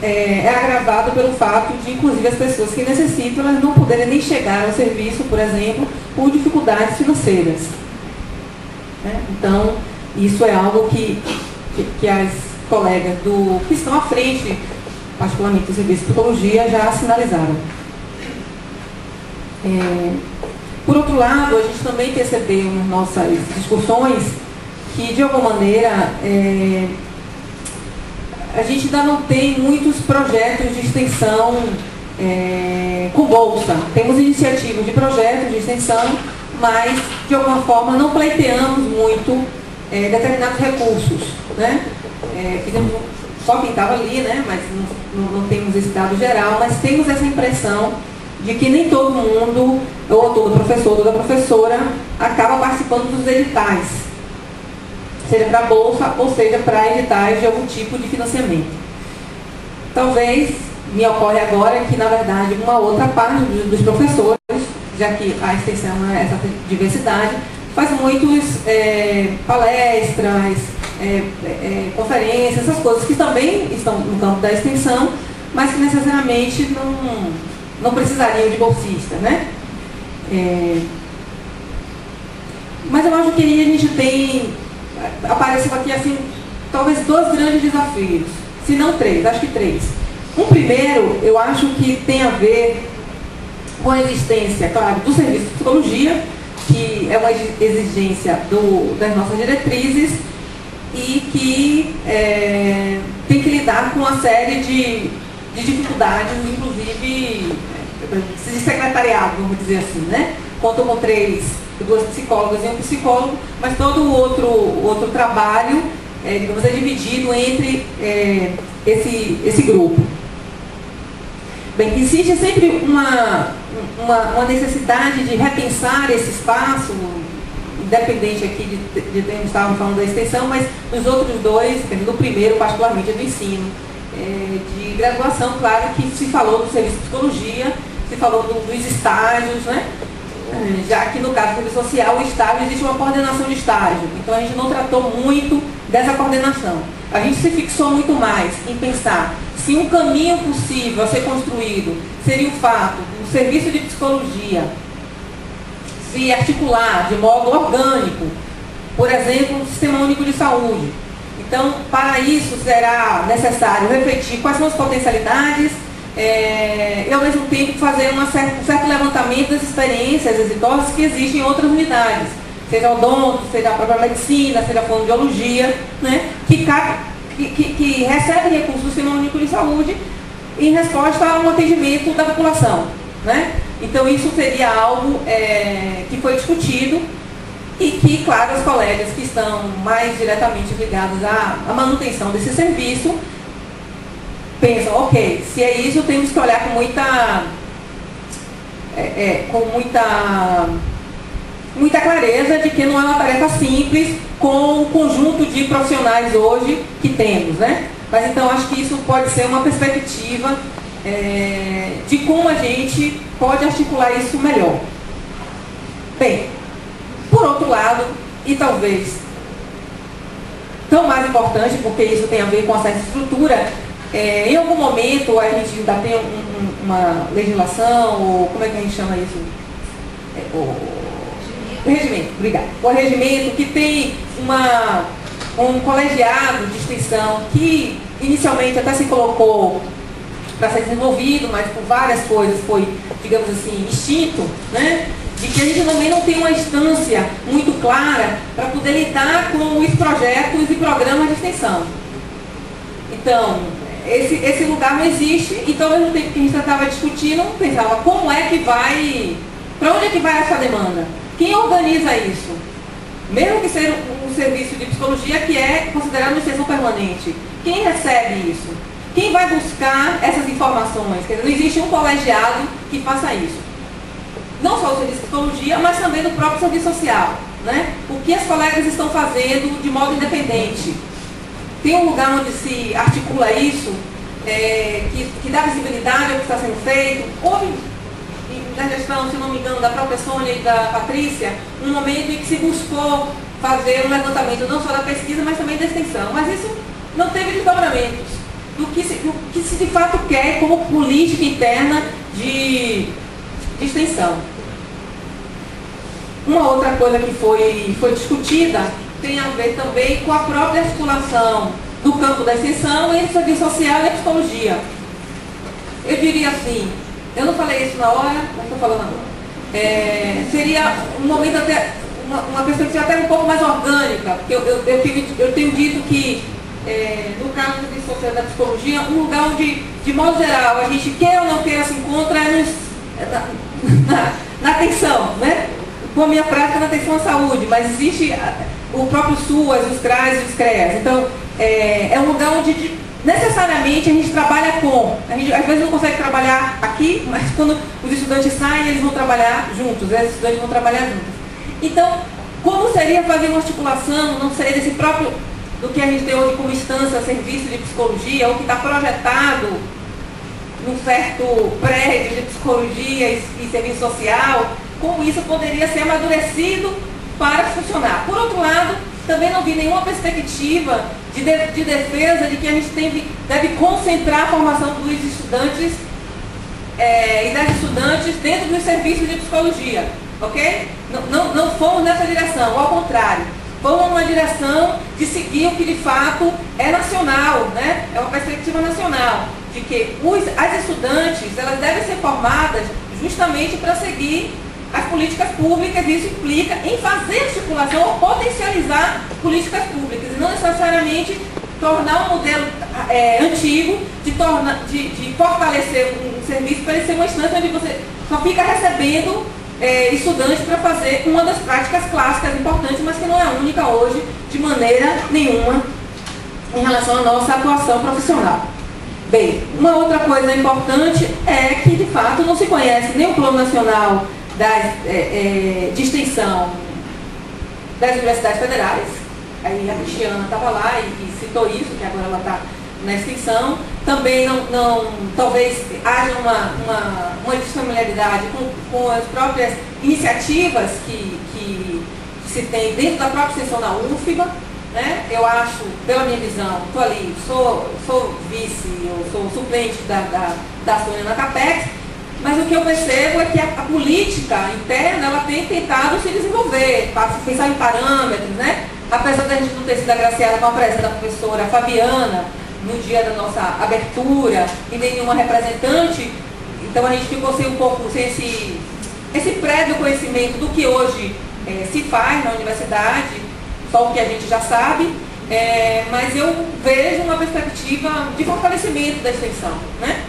é agravado pelo fato de, inclusive, as pessoas que necessitam, elas não poderem nem chegar ao serviço, por exemplo, por dificuldades financeiras. Né? Então, isso é algo que as colegas que estão à frente, particularmente do serviço de psicologia, já sinalizaram. Por outro lado, a gente também percebeu nas nossas discussões que, de alguma maneira, a gente ainda não tem muitos projetos de extensão com bolsa. Temos iniciativas de projetos de extensão, mas, de alguma forma, não pleiteamos muito determinados recursos. Né? Fizemos só quem estava ali, né? Mas não temos esse dado geral, mas temos essa impressão de que nem todo mundo, ou todo professor, ou toda professora, acaba participando dos editais, seja para a bolsa ou seja para editais de algum tipo de financiamento. Talvez me ocorre agora que, na verdade, uma outra parte dos professores, já que a extensão é essa diversidade, faz muitas palestras, conferências, essas coisas que também estão no campo da extensão, mas que necessariamente não precisariam de bolsista, né? Mas eu acho que aí a gente apareceu aqui assim, talvez 2 grandes desafios, se não 3, acho que 3. Um primeiro, eu acho que tem a ver com a existência, claro, do serviço de psicologia, que é uma exigência das nossas diretrizes e que tem que lidar com uma série de dificuldades, inclusive de secretariado, vamos dizer assim, né? Contam com 2 psicólogas e um psicólogo, mas todo o outro trabalho, digamos, é dividido entre esse grupo. Bem, existe sempre uma necessidade de repensar esse espaço, independente aqui de termos estado falando da extensão, mas nos outros 2, do primeiro, particularmente do ensino, de graduação, claro que se falou do serviço de psicologia, se falou dos estágios, né? Já que no caso do serviço social, o estágio, existe uma coordenação de estágio, então a gente não tratou muito dessa coordenação. A gente se fixou muito mais em pensar se um caminho possível a ser construído seria o fato do serviço de psicologia se articular de modo orgânico, por exemplo, no Sistema Único de Saúde. Então, para isso será necessário refletir quais são as potencialidades e, ao mesmo tempo, fazer um certo levantamento das experiências exitosas que existem em outras unidades. seja odonto, seja a própria medicina, seja a fonoaudiologia, né, que recebem recursos do Sistema Único de Saúde em resposta a um atendimento da população, né? Então isso seria algo que foi discutido e que, claro, as colegas que estão mais diretamente ligadas à manutenção desse serviço pensam, ok, se é isso, temos que olhar com muita clareza de que não é uma tarefa simples com o conjunto de profissionais hoje que temos, né? Mas então acho que isso pode ser uma perspectiva de como a gente pode articular isso melhor. Bem, por outro lado, e talvez tão mais importante, porque isso tem a ver com essa estrutura, em algum momento a gente ainda tem uma legislação, ou como é que a gente chama isso? O regimento, obrigada. O regimento que tem um colegiado de extensão que inicialmente até se colocou para ser desenvolvido, mas por várias coisas foi, digamos assim, extinto, né? De que a gente também não tem uma instância muito clara para poder lidar com os projetos e programas de extensão. Então, esse lugar não existe, então ao mesmo tempo que a gente estava discutindo, pensava como é que vai, para onde é que vai essa demanda? Quem organiza isso? Mesmo que seja um serviço de psicologia que é considerado uma extensão permanente, quem recebe isso? Quem vai buscar essas informações? Quer dizer, não existe um colegiado que faça isso. Não só o serviço de psicologia, mas também do próprio serviço social, né? O que as colegas estão fazendo de modo independente? Tem um lugar onde se articula isso, que dá visibilidade ao que está sendo feito? Houve, na gestão, se não me engano, da própria Sônia e da Patrícia, um momento em que se buscou fazer um levantamento não só da pesquisa, mas também da extensão. Mas isso não teve desdobramentos do que se de fato quer como política interna de extensão. Uma outra coisa que foi discutida tem a ver também com a própria articulação do campo da extensão entre o serviço social e a psicologia. Eu diria assim, eu não falei isso na hora, mas estou falando agora. Seria um momento até, uma perspectiva até um pouco mais orgânica, porque eu tenho dito que, no caso do serviço social e da psicologia, um lugar onde, de modo geral, a gente quer ou não quer se encontra na atenção, né? Com a minha prática na atenção à saúde, mas existe o próprio SUAS, os CRAS e os CREAS. Então, é um lugar onde necessariamente a gente trabalha com. A gente às vezes não consegue trabalhar aqui, mas quando os estudantes saem, eles vão trabalhar juntos, os estudantes vão trabalhar juntos. Então, como seria fazer uma articulação, não sei, desse próprio, do que a gente tem hoje como instância, serviço de psicologia, ou que está projetado num certo prédio de psicologia e serviço social, como isso poderia ser amadurecido para funcionar. Por outro lado, também não vi nenhuma perspectiva de defesa de que a gente deve concentrar a formação dos estudantes e das estudantes dentro dos serviços de psicologia, ok? Não fomos nessa direção, ao contrário. Fomos numa direção de seguir o que de fato é nacional, né? É uma perspectiva nacional, de que as estudantes elas devem ser formadas justamente para seguir as políticas públicas, e isso implica em fazer articulação ou potencializar políticas públicas, e não necessariamente tornar um modelo antigo de fortalecer um serviço para ele ser uma instância onde você só fica recebendo estudantes para fazer uma das práticas clássicas importantes, mas que não é a única hoje, de maneira nenhuma, em relação à nossa atuação profissional. Bem, uma outra coisa importante é que, de fato, não se conhece nem o Plano Nacional de Extensão das Universidades Federais. Aí a Cristiana estava lá e citou isso, que agora ela está na extensão. Também talvez haja uma desfamiliaridade com as próprias iniciativas que se tem dentro da própria extensão da UFBA, né? Eu acho, pela minha visão, estou ali, sou vice, eu sou suplente da Sônia na CAPEX, mas o que eu percebo é que a política interna ela tem tentado se desenvolver, pensar em parâmetros, né? Apesar da gente não ter sido agraciada com a presença da professora Fabiana no dia da nossa abertura e nenhuma representante, então a gente ficou sem esse prévio conhecimento do que hoje se faz na universidade, só o que a gente já sabe, mas eu vejo uma perspectiva de fortalecimento da extensão, né?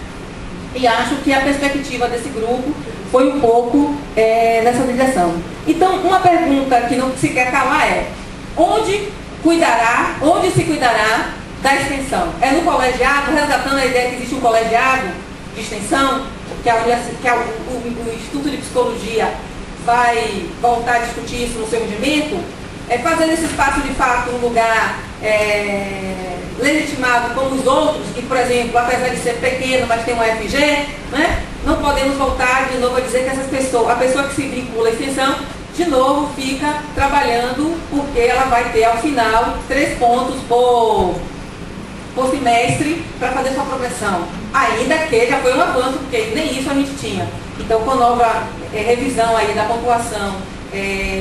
E acho que a perspectiva desse grupo foi um pouco nessa direção. Então, uma pergunta que não se quer calar é: onde se cuidará da extensão? É no colegiado, resgatando a ideia que existe um colegiado de extensão, que o Instituto de Psicologia vai voltar a discutir isso no seu regimento? Fazer esse espaço de fato um lugar legitimado como os outros, que, por exemplo, apesar de ser pequeno, mas tem um FG, né? Não podemos voltar de novo a dizer que a pessoa que se vincula à extensão, de novo fica trabalhando, porque ela vai ter ao final 3 pontos por semestre para fazer sua progressão. Ainda que já foi um avanço, porque nem isso a gente tinha. Então, com a nova revisão aí da pontuação,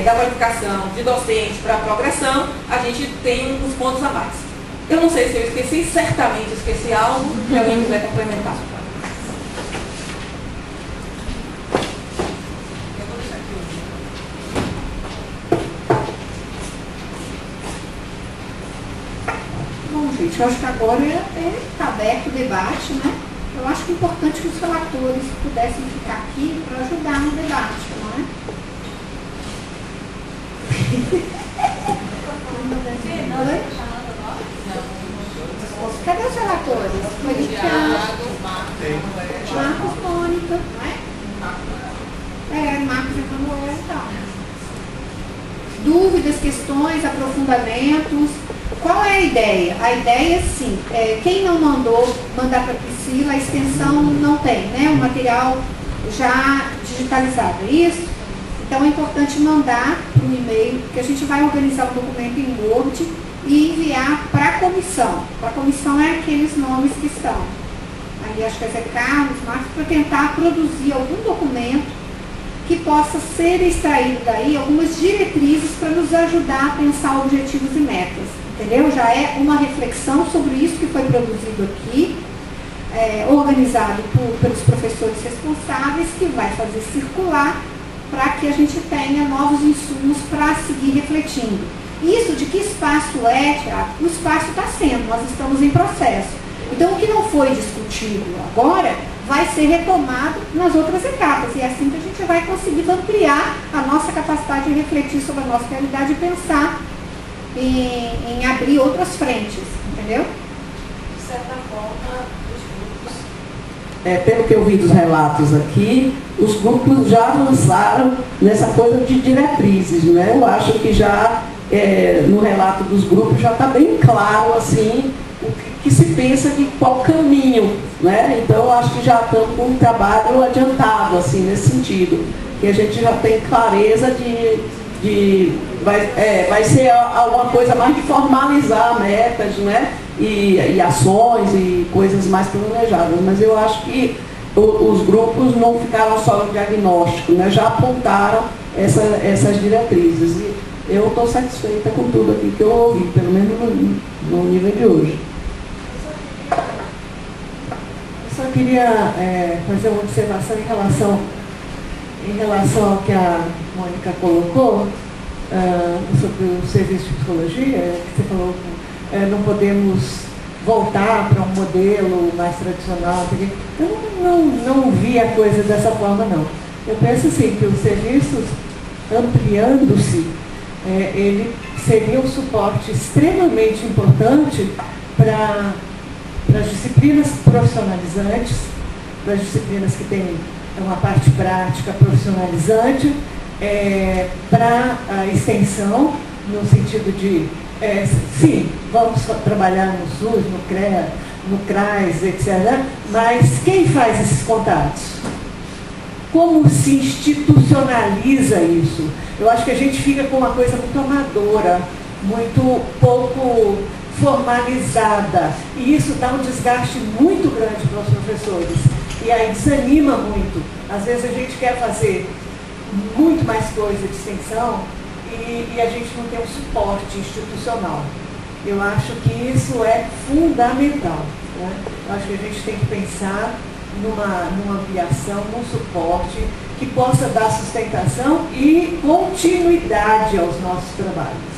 da qualificação de docente para a progressão, a gente tem uns pontos a mais. Eu não sei se eu esqueci, certamente esqueci algo, se alguém quiser complementar. Bom, gente, eu acho que agora está aberto o debate, né? Eu acho que é importante que os relatores pudessem ficar aqui para ajudar no debate, não é? Cadê os relatores? Marcos, Mônica, não é? Marcos e Manuel, então. Dúvidas, questões, aprofundamentos. Qual é a ideia? A ideia, sim, quem não mandar para a Priscila, a extensão não tem, né? O material já digitalizado, é isso? Então é importante mandar um e-mail, que a gente vai organizar um documento em Word e enviar para a comissão. Para a comissão é aqueles nomes que estão. Aí acho que é Zé Carlos, Marcos, para tentar produzir algum documento que possa ser extraído daí algumas diretrizes para nos ajudar a pensar objetivos e metas. Entendeu? Já é uma reflexão sobre isso que foi produzido aqui, organizado pelos professores responsáveis, que vai fazer circular para que a gente tenha novos insumos para seguir refletindo. Isso de que espaço o espaço está sendo, nós estamos em processo. Então, o que não foi discutido agora vai ser retomado nas outras etapas, e é assim que a gente vai conseguir ampliar a nossa capacidade de refletir sobre a nossa realidade e pensar em abrir outras frentes, entendeu? De certa forma, os grupos... Pelo que eu vi dos relatos aqui, os grupos já avançaram nessa coisa de diretrizes, né? Eu acho que já, no relato dos grupos, já está bem claro, assim, o que se pensa de qual caminho, né? Então, eu acho que já estamos com um trabalho adiantado, assim, nesse sentido, que a gente já tem clareza vai ser alguma coisa mais de formalizar metas, né? E ações e coisas mais planejadas. Mas eu acho que os grupos não ficaram só no diagnóstico, né? Já apontaram essas diretrizes. E eu estou satisfeita com tudo aqui que eu ouvi, pelo menos no nível de hoje. Eu só queria fazer uma observação em relação ao que a Mônica colocou, sobre o serviço de psicologia, que você falou que não podemos voltar para um modelo mais tradicional. Eu não vi a coisa dessa forma, não. Eu penso assim, que os serviços, ampliando-se, ele seria um suporte extremamente importante para as disciplinas profissionalizantes, para as disciplinas que têm uma parte prática profissionalizante, para a extensão, no sentido de, sim, vamos trabalhar no SUS, no CREA, no CRAS, etc., mas quem faz esses contatos? Como se institucionaliza isso? Eu acho que a gente fica com uma coisa muito amadora, muito pouco formalizada, e isso dá um desgaste muito grande para os professores, e aí desanima muito. Às vezes a gente quer fazer muito mais coisa de extensão e a gente não tem um suporte institucional. Eu acho que isso é fundamental, né? Eu acho que a gente tem que pensar numa ampliação, num suporte que possa dar sustentação e continuidade aos nossos trabalhos.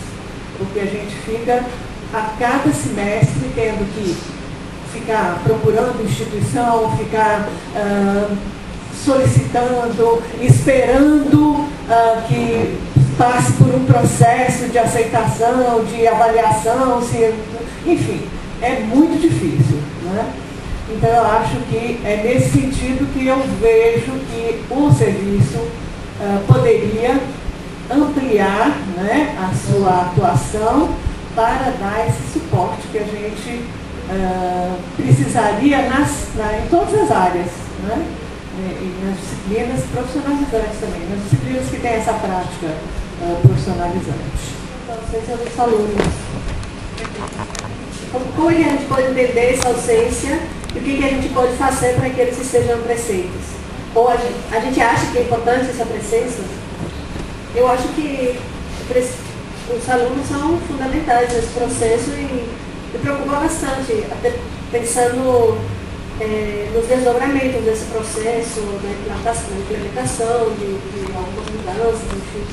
Porque a gente fica a cada semestre tendo que ficar procurando instituição, ficar solicitando, esperando que passe por um processo de aceitação, de avaliação, enfim, é muito difícil, né? Então eu acho que é nesse sentido que eu vejo que o serviço poderia ampliar, né, a sua atuação para dar esse suporte que a gente precisaria em todas as áreas, né? E nas disciplinas profissionalizantes também, nas disciplinas que têm essa prática profissionalizante. Então, vocês são os alunos. Como a gente pode entender essa ausência e o que a gente pode fazer para que eles estejam presentes? Ou a gente acha que é importante essa presença? Eu acho que os alunos são fundamentais nesse processo e me preocupa bastante, até pensando nos desdobramentos desse processo, na implementação de algumas mudanças, enfim.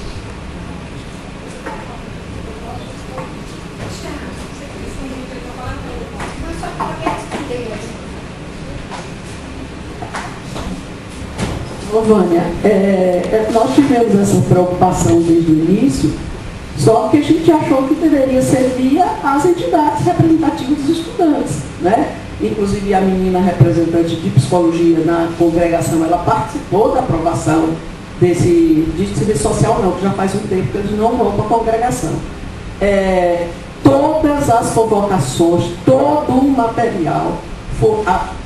Ô, Vânia, nós tivemos essa preocupação desde o início, só que a gente achou que deveria ser via as entidades representativas dos estudantes, né? Inclusive a menina representante de psicologia na congregação, ela participou da aprovação de serviço social não, que já faz um tempo que eles não vão para a congregação. Todas as convocações, todo o material,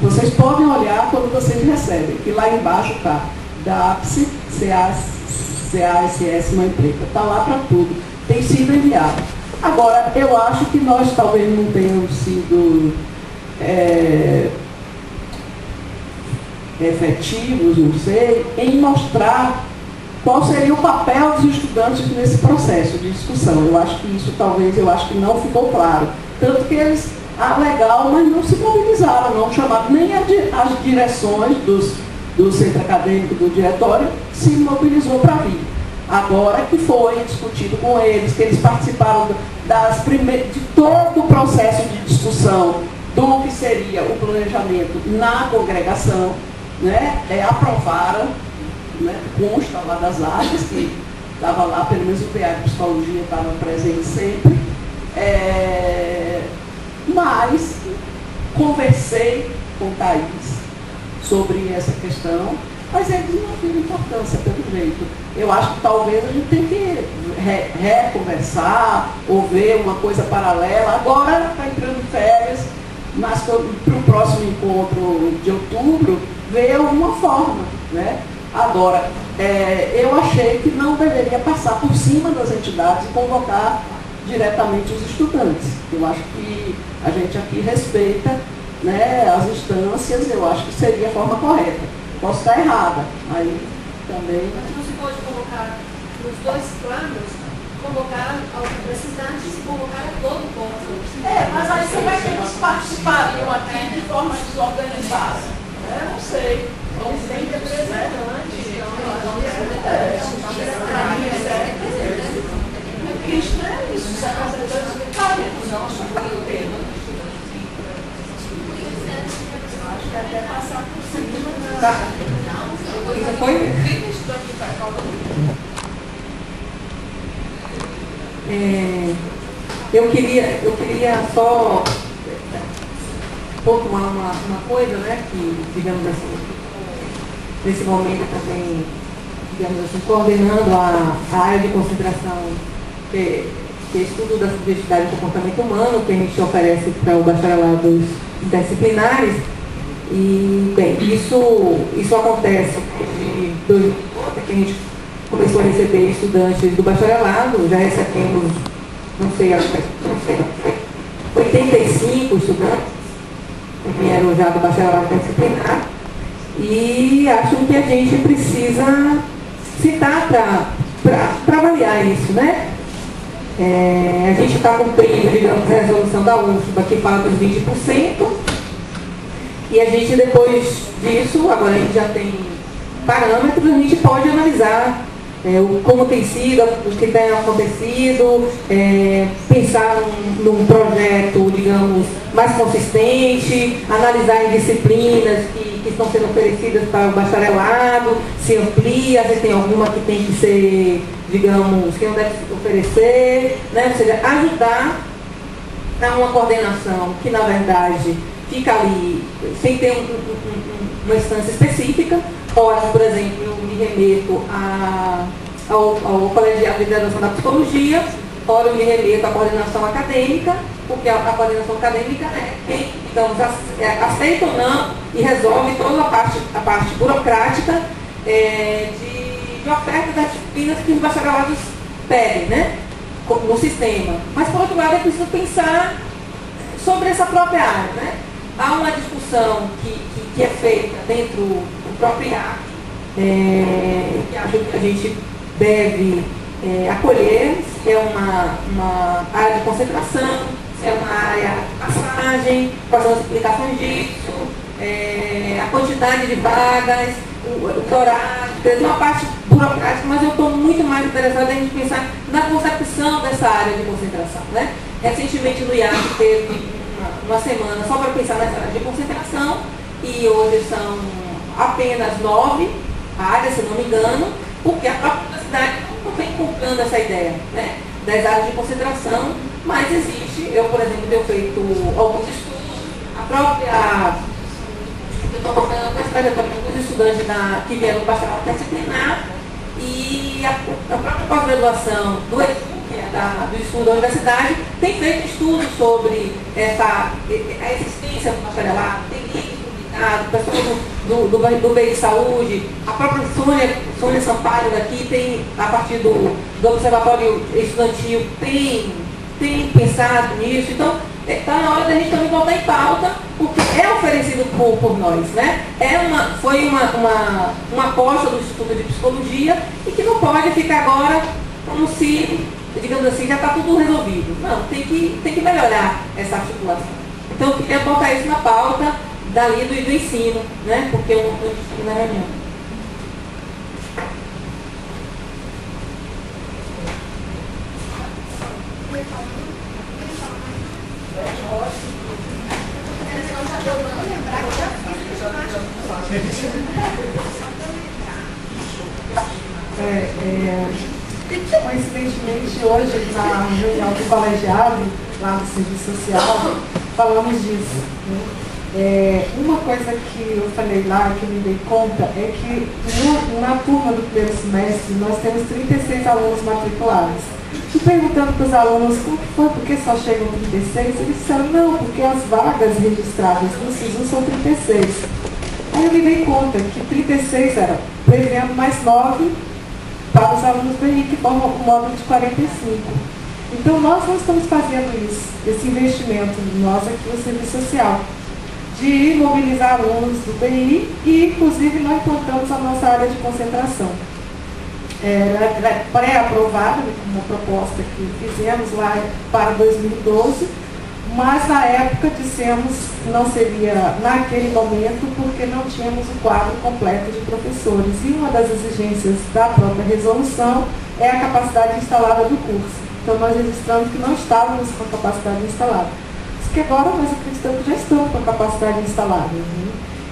vocês podem olhar quando vocês recebem, que lá embaixo está DAPSE, CASS, Mãe Preta, está lá para tudo, tem sido enviado. Agora, eu acho que nós talvez não tenhamos sido efetivos, não sei, em mostrar qual seria o papel dos estudantes nesse processo de discussão. Eu acho que isso eu acho que não ficou claro. Tanto que eles, legal, mas não se mobilizaram, não chamaram, nem as direções do centro acadêmico, do diretório, se mobilizou para vir. Agora que foi discutido com eles, que eles participaram de todo o processo de discussão do que seria o planejamento na congregação, né? Aprovaram, né? Consta lá das áreas, que estava lá, pelo menos o PA de Psicologia estava presente sempre, mas conversei com o Thaís sobre essa questão, mas eles não viram importância, pelo jeito. Eu acho que talvez a gente tenha que reconversar ou ver uma coisa paralela. Agora está entrando férias, mas para o próximo encontro de outubro, ver alguma forma, né? Agora, eu achei que não deveria passar por cima das entidades e convocar diretamente os estudantes. Eu acho que a gente aqui respeita, né, as instâncias, eu acho que seria a forma correta. Posso estar errada, aí também... Mas não se pode convocar nos dois planos, convocar aos representantes e convocar a todo o povo. Mas aí como é que eles participariam aqui de forma desorganizada? Não sei. Vamos ter representantes. Isso não é isso, os representantes metálicos, não sobre o tema. Acho que até passar por cima. Tá. Foi? Eu queria só pontuar uma coisa, né, que, digamos assim, nesse momento também, digamos assim, coordenando a área de concentração que é estudo da subjetividade e comportamento humano, que a gente oferece para o bacharelado interdisciplinares. E, bem, isso acontece desde que a gente começou a receber estudantes do bacharelado, já recebemos, não sei, 85 estudantes que vieram já do bacharelado interdisciplinar, e acho que a gente precisa citar para avaliar isso, né? A gente está cumprindo, digamos, a resolução da UFBA que fala dos 20%, e a gente depois disso, agora a gente já tem parâmetros, a gente pode analisar como tem sido, o que tem acontecido, pensar num projeto, digamos, mais consistente, analisar em disciplinas que estão sendo oferecidas para o bacharelado, se amplia, se tem alguma que tem que ser, digamos, que não deve oferecer, né? Ou seja, ajudar a uma coordenação que, na verdade, fica ali sem ter uma instância específica. Ora, por exemplo, eu me remeto ao colegiado de graduação da psicologia, ora eu me remeto à coordenação acadêmica, porque a coordenação acadêmica é quem, digamos, aceita ou não e resolve toda a parte burocrática de oferta das disciplinas que os bacharelados pedem, né, no sistema. Mas, por outro lado, é preciso pensar sobre essa própria área, né? Há uma discussão que é feita dentro do próprio IAC, que acho que a gente deve acolher, que é uma área de concentração, é uma área de passagem, quais são as implicações disso, a quantidade de vagas, o horário, tem uma parte burocrática, mas eu estou muito mais interessada em pensar na concepção dessa área de concentração, né? Recentemente no IAC teve uma semana só para pensar nessa área de concentração, e hoje são apenas 9 áreas, se não me engano, porque a própria universidade não vem comprando essa ideia, né, das áreas de concentração, mas existe. Eu, por exemplo, tenho feito alguns estudos, a própria, eu estou acompanhando com essa trajetória de alguns estudantes que vieram do bacharelado disciplinar, e a própria pós-graduação do estudo da universidade tem feito estudos sobre a existência do bacharelado, tem livros publicados, pessoas do BI Saúde, a própria Sônia Sampaio daqui tem, a partir do Observatório Estudantil, tem pensado nisso. Então, está na hora da gente também botar em pauta, porque é oferecido por nós, né? Foi uma aposta do Instituto de Psicologia e que não pode ficar agora como se, digamos assim, já está tudo resolvido. Não, tem que melhorar essa articulação. Então, eu queria botar isso na pauta dali do ensino, né? Porque eu estou na reunião. Coincidentemente, hoje, na reunião do colegiado, lá do Serviço Social, falamos disso, né? Uma coisa que eu falei lá, que eu me dei conta, é que na turma do primeiro semestre, nós temos 36 alunos matriculados. E perguntando para os alunos como que foi, por que só chegam 36, eles disseram, não, porque as vagas registradas no SISU são 36. Aí eu me dei conta que 36 era prevendo mais 9 para os alunos do BI, que formam um módulo de 45. Então, nós não estamos fazendo isso, esse investimento, nós aqui no Serviço Social, de mobilizar alunos do BI e, inclusive, nós implantamos a nossa área de concentração. Era pré-aprovada, uma proposta que fizemos lá para 2012, mas na época dissemos que não seria naquele momento porque não tínhamos o quadro completo de professores. E uma das exigências da própria resolução é a capacidade instalada do curso. Então nós registramos que não estávamos com a capacidade instalada. Isso que agora nós acreditamos que já estamos com a capacidade instalada, né?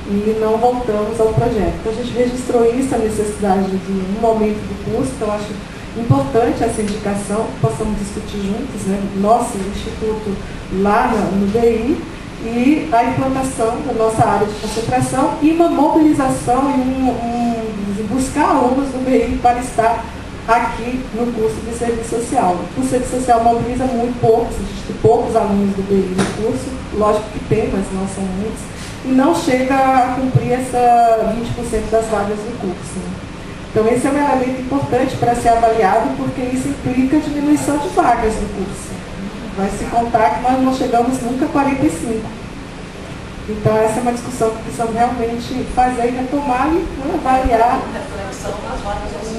E não voltamos ao projeto. Então a gente registrou isso, a necessidade de um momento do curso, então eu acho importante essa indicação, que possamos discutir juntos, né, nosso instituto lá no BI, e a implantação da nossa área de concentração e uma mobilização e buscar alunos do BI para estar aqui no curso de Serviço Social. O curso de Serviço Social mobiliza muito poucos, a gente tem poucos alunos do BI no curso, lógico que tem, mas não são muitos, e não chega a cumprir essa 20% das vagas do curso, né? Então, esse é um elemento importante para ser avaliado, porque isso implica diminuição de vagas do curso. Vai se contar que nós não chegamos nunca a 45. Então, essa é uma discussão que precisamos realmente fazer e retomar e avaliar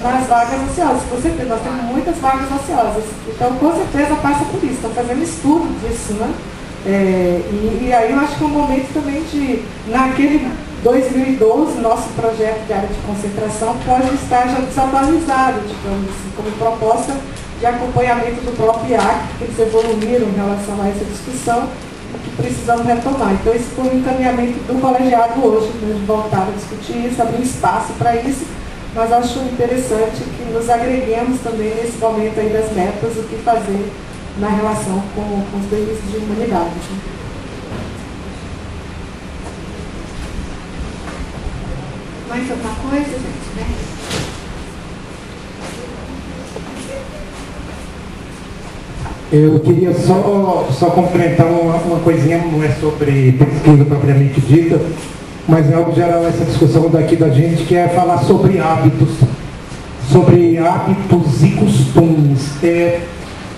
nas vagas ociosas. Com certeza, nós temos muitas vagas ociosas. Então, com certeza, passa por isso. Estão fazendo estudo disso, né? E aí eu acho que é um momento também de, naquele 2012, nosso projeto de área de concentração pode estar já desatualizado, digamos assim, como proposta de acompanhamento do próprio IAC, porque eles evoluíram em relação a essa discussão e que precisamos retomar. Então, esse foi o encaminhamento do colegiado hoje, né, de voltar a discutir isso, abrir espaço para isso, mas acho interessante que nos agreguemos também nesse momento aí das metas, o que fazer na relação com os deveres de humanidade. Mais alguma coisa, gente, né? Eu queria só complementar uma coisinha, não é sobre pesquisa propriamente dita, mas é algo geral essa discussão daqui da gente, que é falar sobre hábitos e costumes.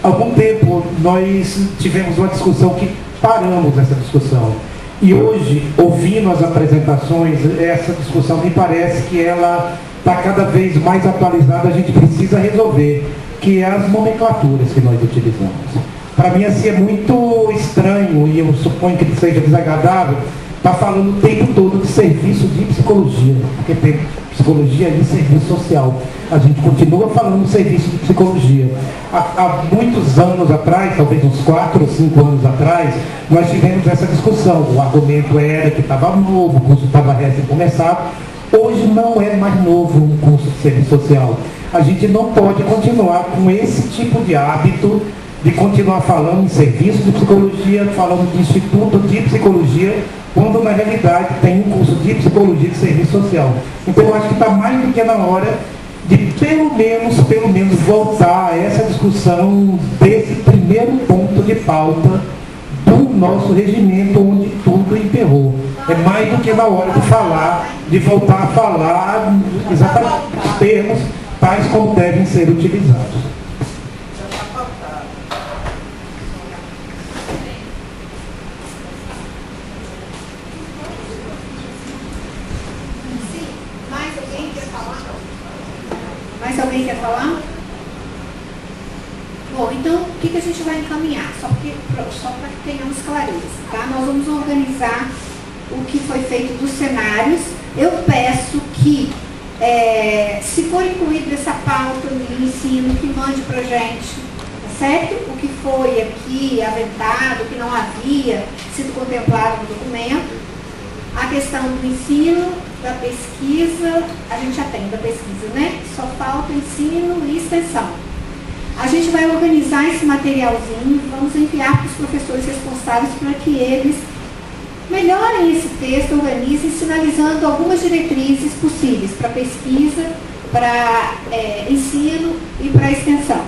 Há algum tempo nós tivemos uma discussão que paramos essa discussão. E hoje, ouvindo as apresentações, essa discussão me parece que ela está cada vez mais atualizada, a gente precisa resolver, que é as nomenclaturas que nós utilizamos. Para mim, assim, é muito estranho, e eu suponho que seja desagradável, estar falando o tempo todo de serviço de psicologia, porque tem psicologia e serviço social. A gente continua falando de serviço de psicologia. Há muitos anos atrás, talvez uns 4 ou 5 anos atrás, nós tivemos essa discussão. O argumento era que estava novo, o curso estava recém-começado. Hoje não é mais novo um curso de serviço social. A gente não pode continuar com esse tipo de hábito de continuar falando em serviço de psicologia, falando de instituto de psicologia, quando na realidade tem um curso de psicologia de serviço social. Então eu acho que está mais do que na hora de pelo menos voltar a essa discussão desse primeiro ponto de pauta do nosso regimento, onde tudo emperrou. É mais do que na hora de voltar a falar exatamente os termos tais como devem ser utilizados. Mais alguém quer falar? Bom, então, o que a gente vai encaminhar? Só para que tenhamos clareza, tá? Nós vamos organizar o que foi feito dos cenários. Eu peço que, se for incluído essa pauta no ensino, que mande para a gente, tá certo? O que foi aqui aventado, o que não havia sido contemplado no documento. A questão do ensino, da pesquisa, a gente já tem da pesquisa, né? Só falta ensino e extensão. A gente vai organizar esse materialzinho, vamos enviar para os professores responsáveis para que eles melhorem esse texto, organizem, sinalizando algumas diretrizes possíveis para pesquisa, para ensino e para extensão.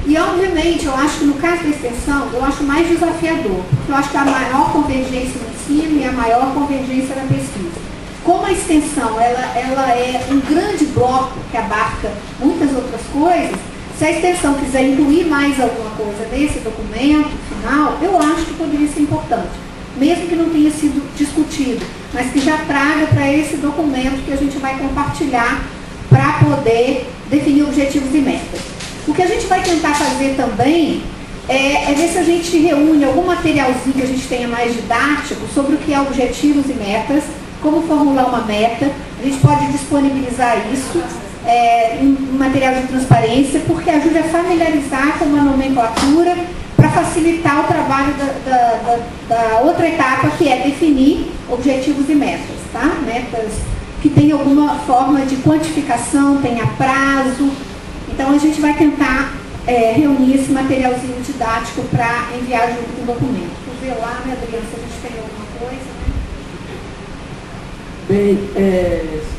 E, obviamente, eu acho que no caso da extensão, eu acho mais desafiador, porque eu acho que a maior convergência no ensino e a maior convergência na pesquisa. Como a extensão ela é um grande bloco que abarca muitas outras coisas, se a extensão quiser incluir mais alguma coisa nesse documento final, eu acho que poderia ser importante, mesmo que não tenha sido discutido, mas que já traga para esse documento que a gente vai compartilhar para poder definir objetivos e metas. O que a gente vai tentar fazer também é ver se a gente reúne algum materialzinho que a gente tenha mais didático sobre o que é objetivos e metas, como formular uma meta. A gente pode disponibilizar isso em material de transparência, porque ajuda a familiarizar com uma nomenclatura para facilitar o trabalho da outra etapa, que é definir objetivos e metas, tá? Metas que tem alguma forma de quantificação, tenha prazo. Então a gente vai tentar reunir esse materialzinho didático para enviar junto com o documento. Vou ver lá, né, Adriana, se a gente tem alguma coisa, né? Bem,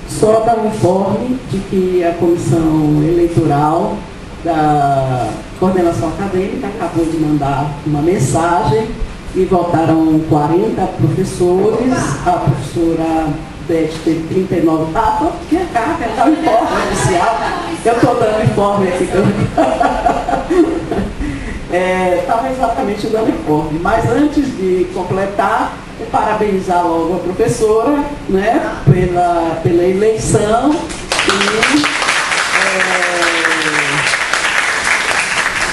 só dar um informe de que a comissão eleitoral da coordenação acadêmica acabou de mandar uma mensagem e votaram 40 professores. A professora Beth teve 39. Tinha cá, quero dar um informe oficial. Eu estou dando informe aqui. Estava exatamente dando informe. Mas antes de completar, parabenizar logo a professora, né, pela eleição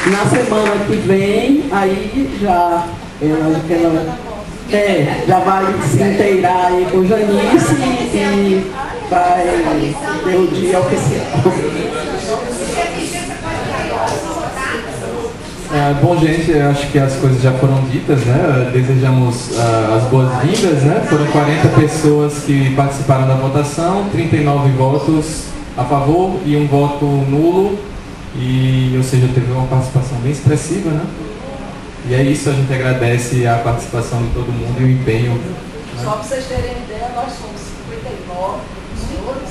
e na semana que vem, aí já ela Já vai se inteirar aí com Janice e vai ter o dia oficial. Bom, gente, eu acho que as coisas já foram ditas, né? Desejamos as boas-vindas, né? Foram 40 pessoas que participaram da votação, 39 votos a favor e 1 voto nulo, ou seja, teve uma participação bem expressiva, né? E é isso, a gente agradece a participação de todo mundo e o empenho. Né? Só para vocês terem ideia, nós somos 59 senhores.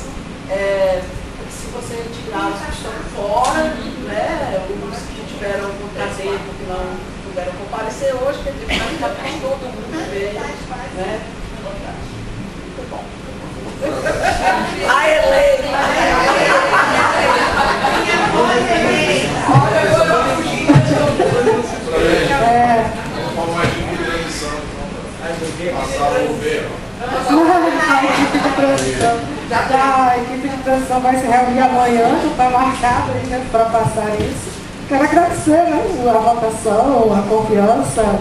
Se você tirar os que estão fora, né, os que tiveram contratempo, que não puderam comparecer hoje, quer dizer, praticamente todo mundo veio, né? Muito bom. A Helena! A equipe de transição vai se reunir amanhã, está marcado para passar isso. Quero agradecer, né, a votação, a confiança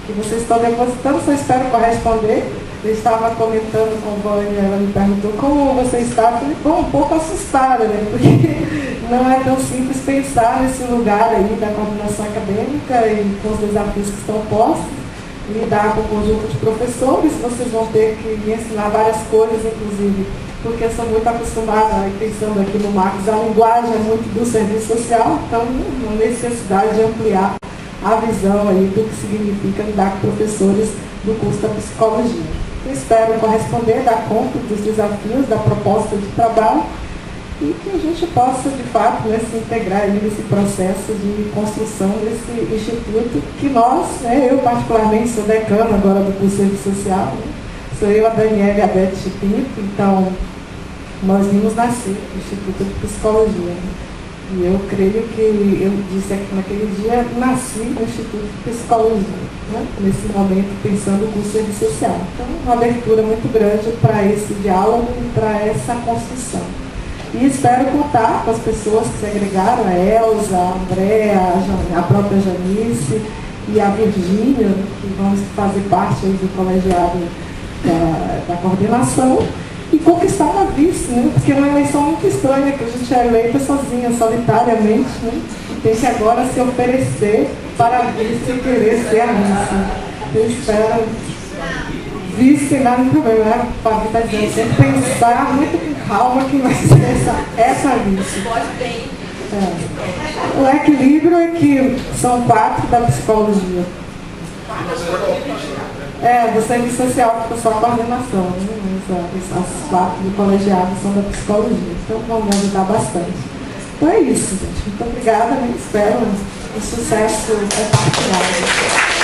que vocês estão depositando, só espero corresponder. Eu estava comentando com a Vânia, ela me perguntou como você está. Eu falei, um pouco assustada, né? Porque não é tão simples pensar nesse lugar aí da coordenação acadêmica e com os desafios que estão postos, lidar com o conjunto de professores. Vocês vão ter que me ensinar várias coisas, inclusive, porque eu sou muito acostumada, pensando aqui no Marcos, a linguagem é muito do serviço social, então uma necessidade de ampliar a visão aí do que significa lidar com professores do curso da psicologia. Eu espero corresponder, dar conta dos desafios, da proposta de trabalho e que a gente possa, de fato, né, se integrar aí nesse processo de construção desse instituto que nós, né, eu particularmente sou decana agora do curso de serviço social, né, sou eu, a Daniela e a Beth Chipinto, então nós vimos nascer o Instituto de Psicologia. E eu creio que, eu disse aqui naquele dia, nasci no Instituto de Psicologia, né? Nesse momento pensando no curso de serviço social. Então, uma abertura muito grande para esse diálogo e para essa construção. E espero contar com as pessoas que se agregaram, a Elza, a Andréa, a própria Janice e a Virgínia, que vão fazer parte aí do colegiado da coordenação, e conquistar uma vice, né? Porque é uma eleição muito estranha, que a gente é eleita sozinha, solitariamente, né? E tem que agora se oferecer para a vice e querer ser a vice. Eu espero vice, nada de problema, né? O Fábio está dizendo, tem que pensar muito com calma que vai ser essa vice. O equilíbrio é que são 4 da psicologia. Do serviço social, que é só a coordenação, né? As 4 do colegiado são da psicologia, então vão me ajudar bastante. Então é isso, gente. Muito obrigada, né? Espero um sucesso compartilhado.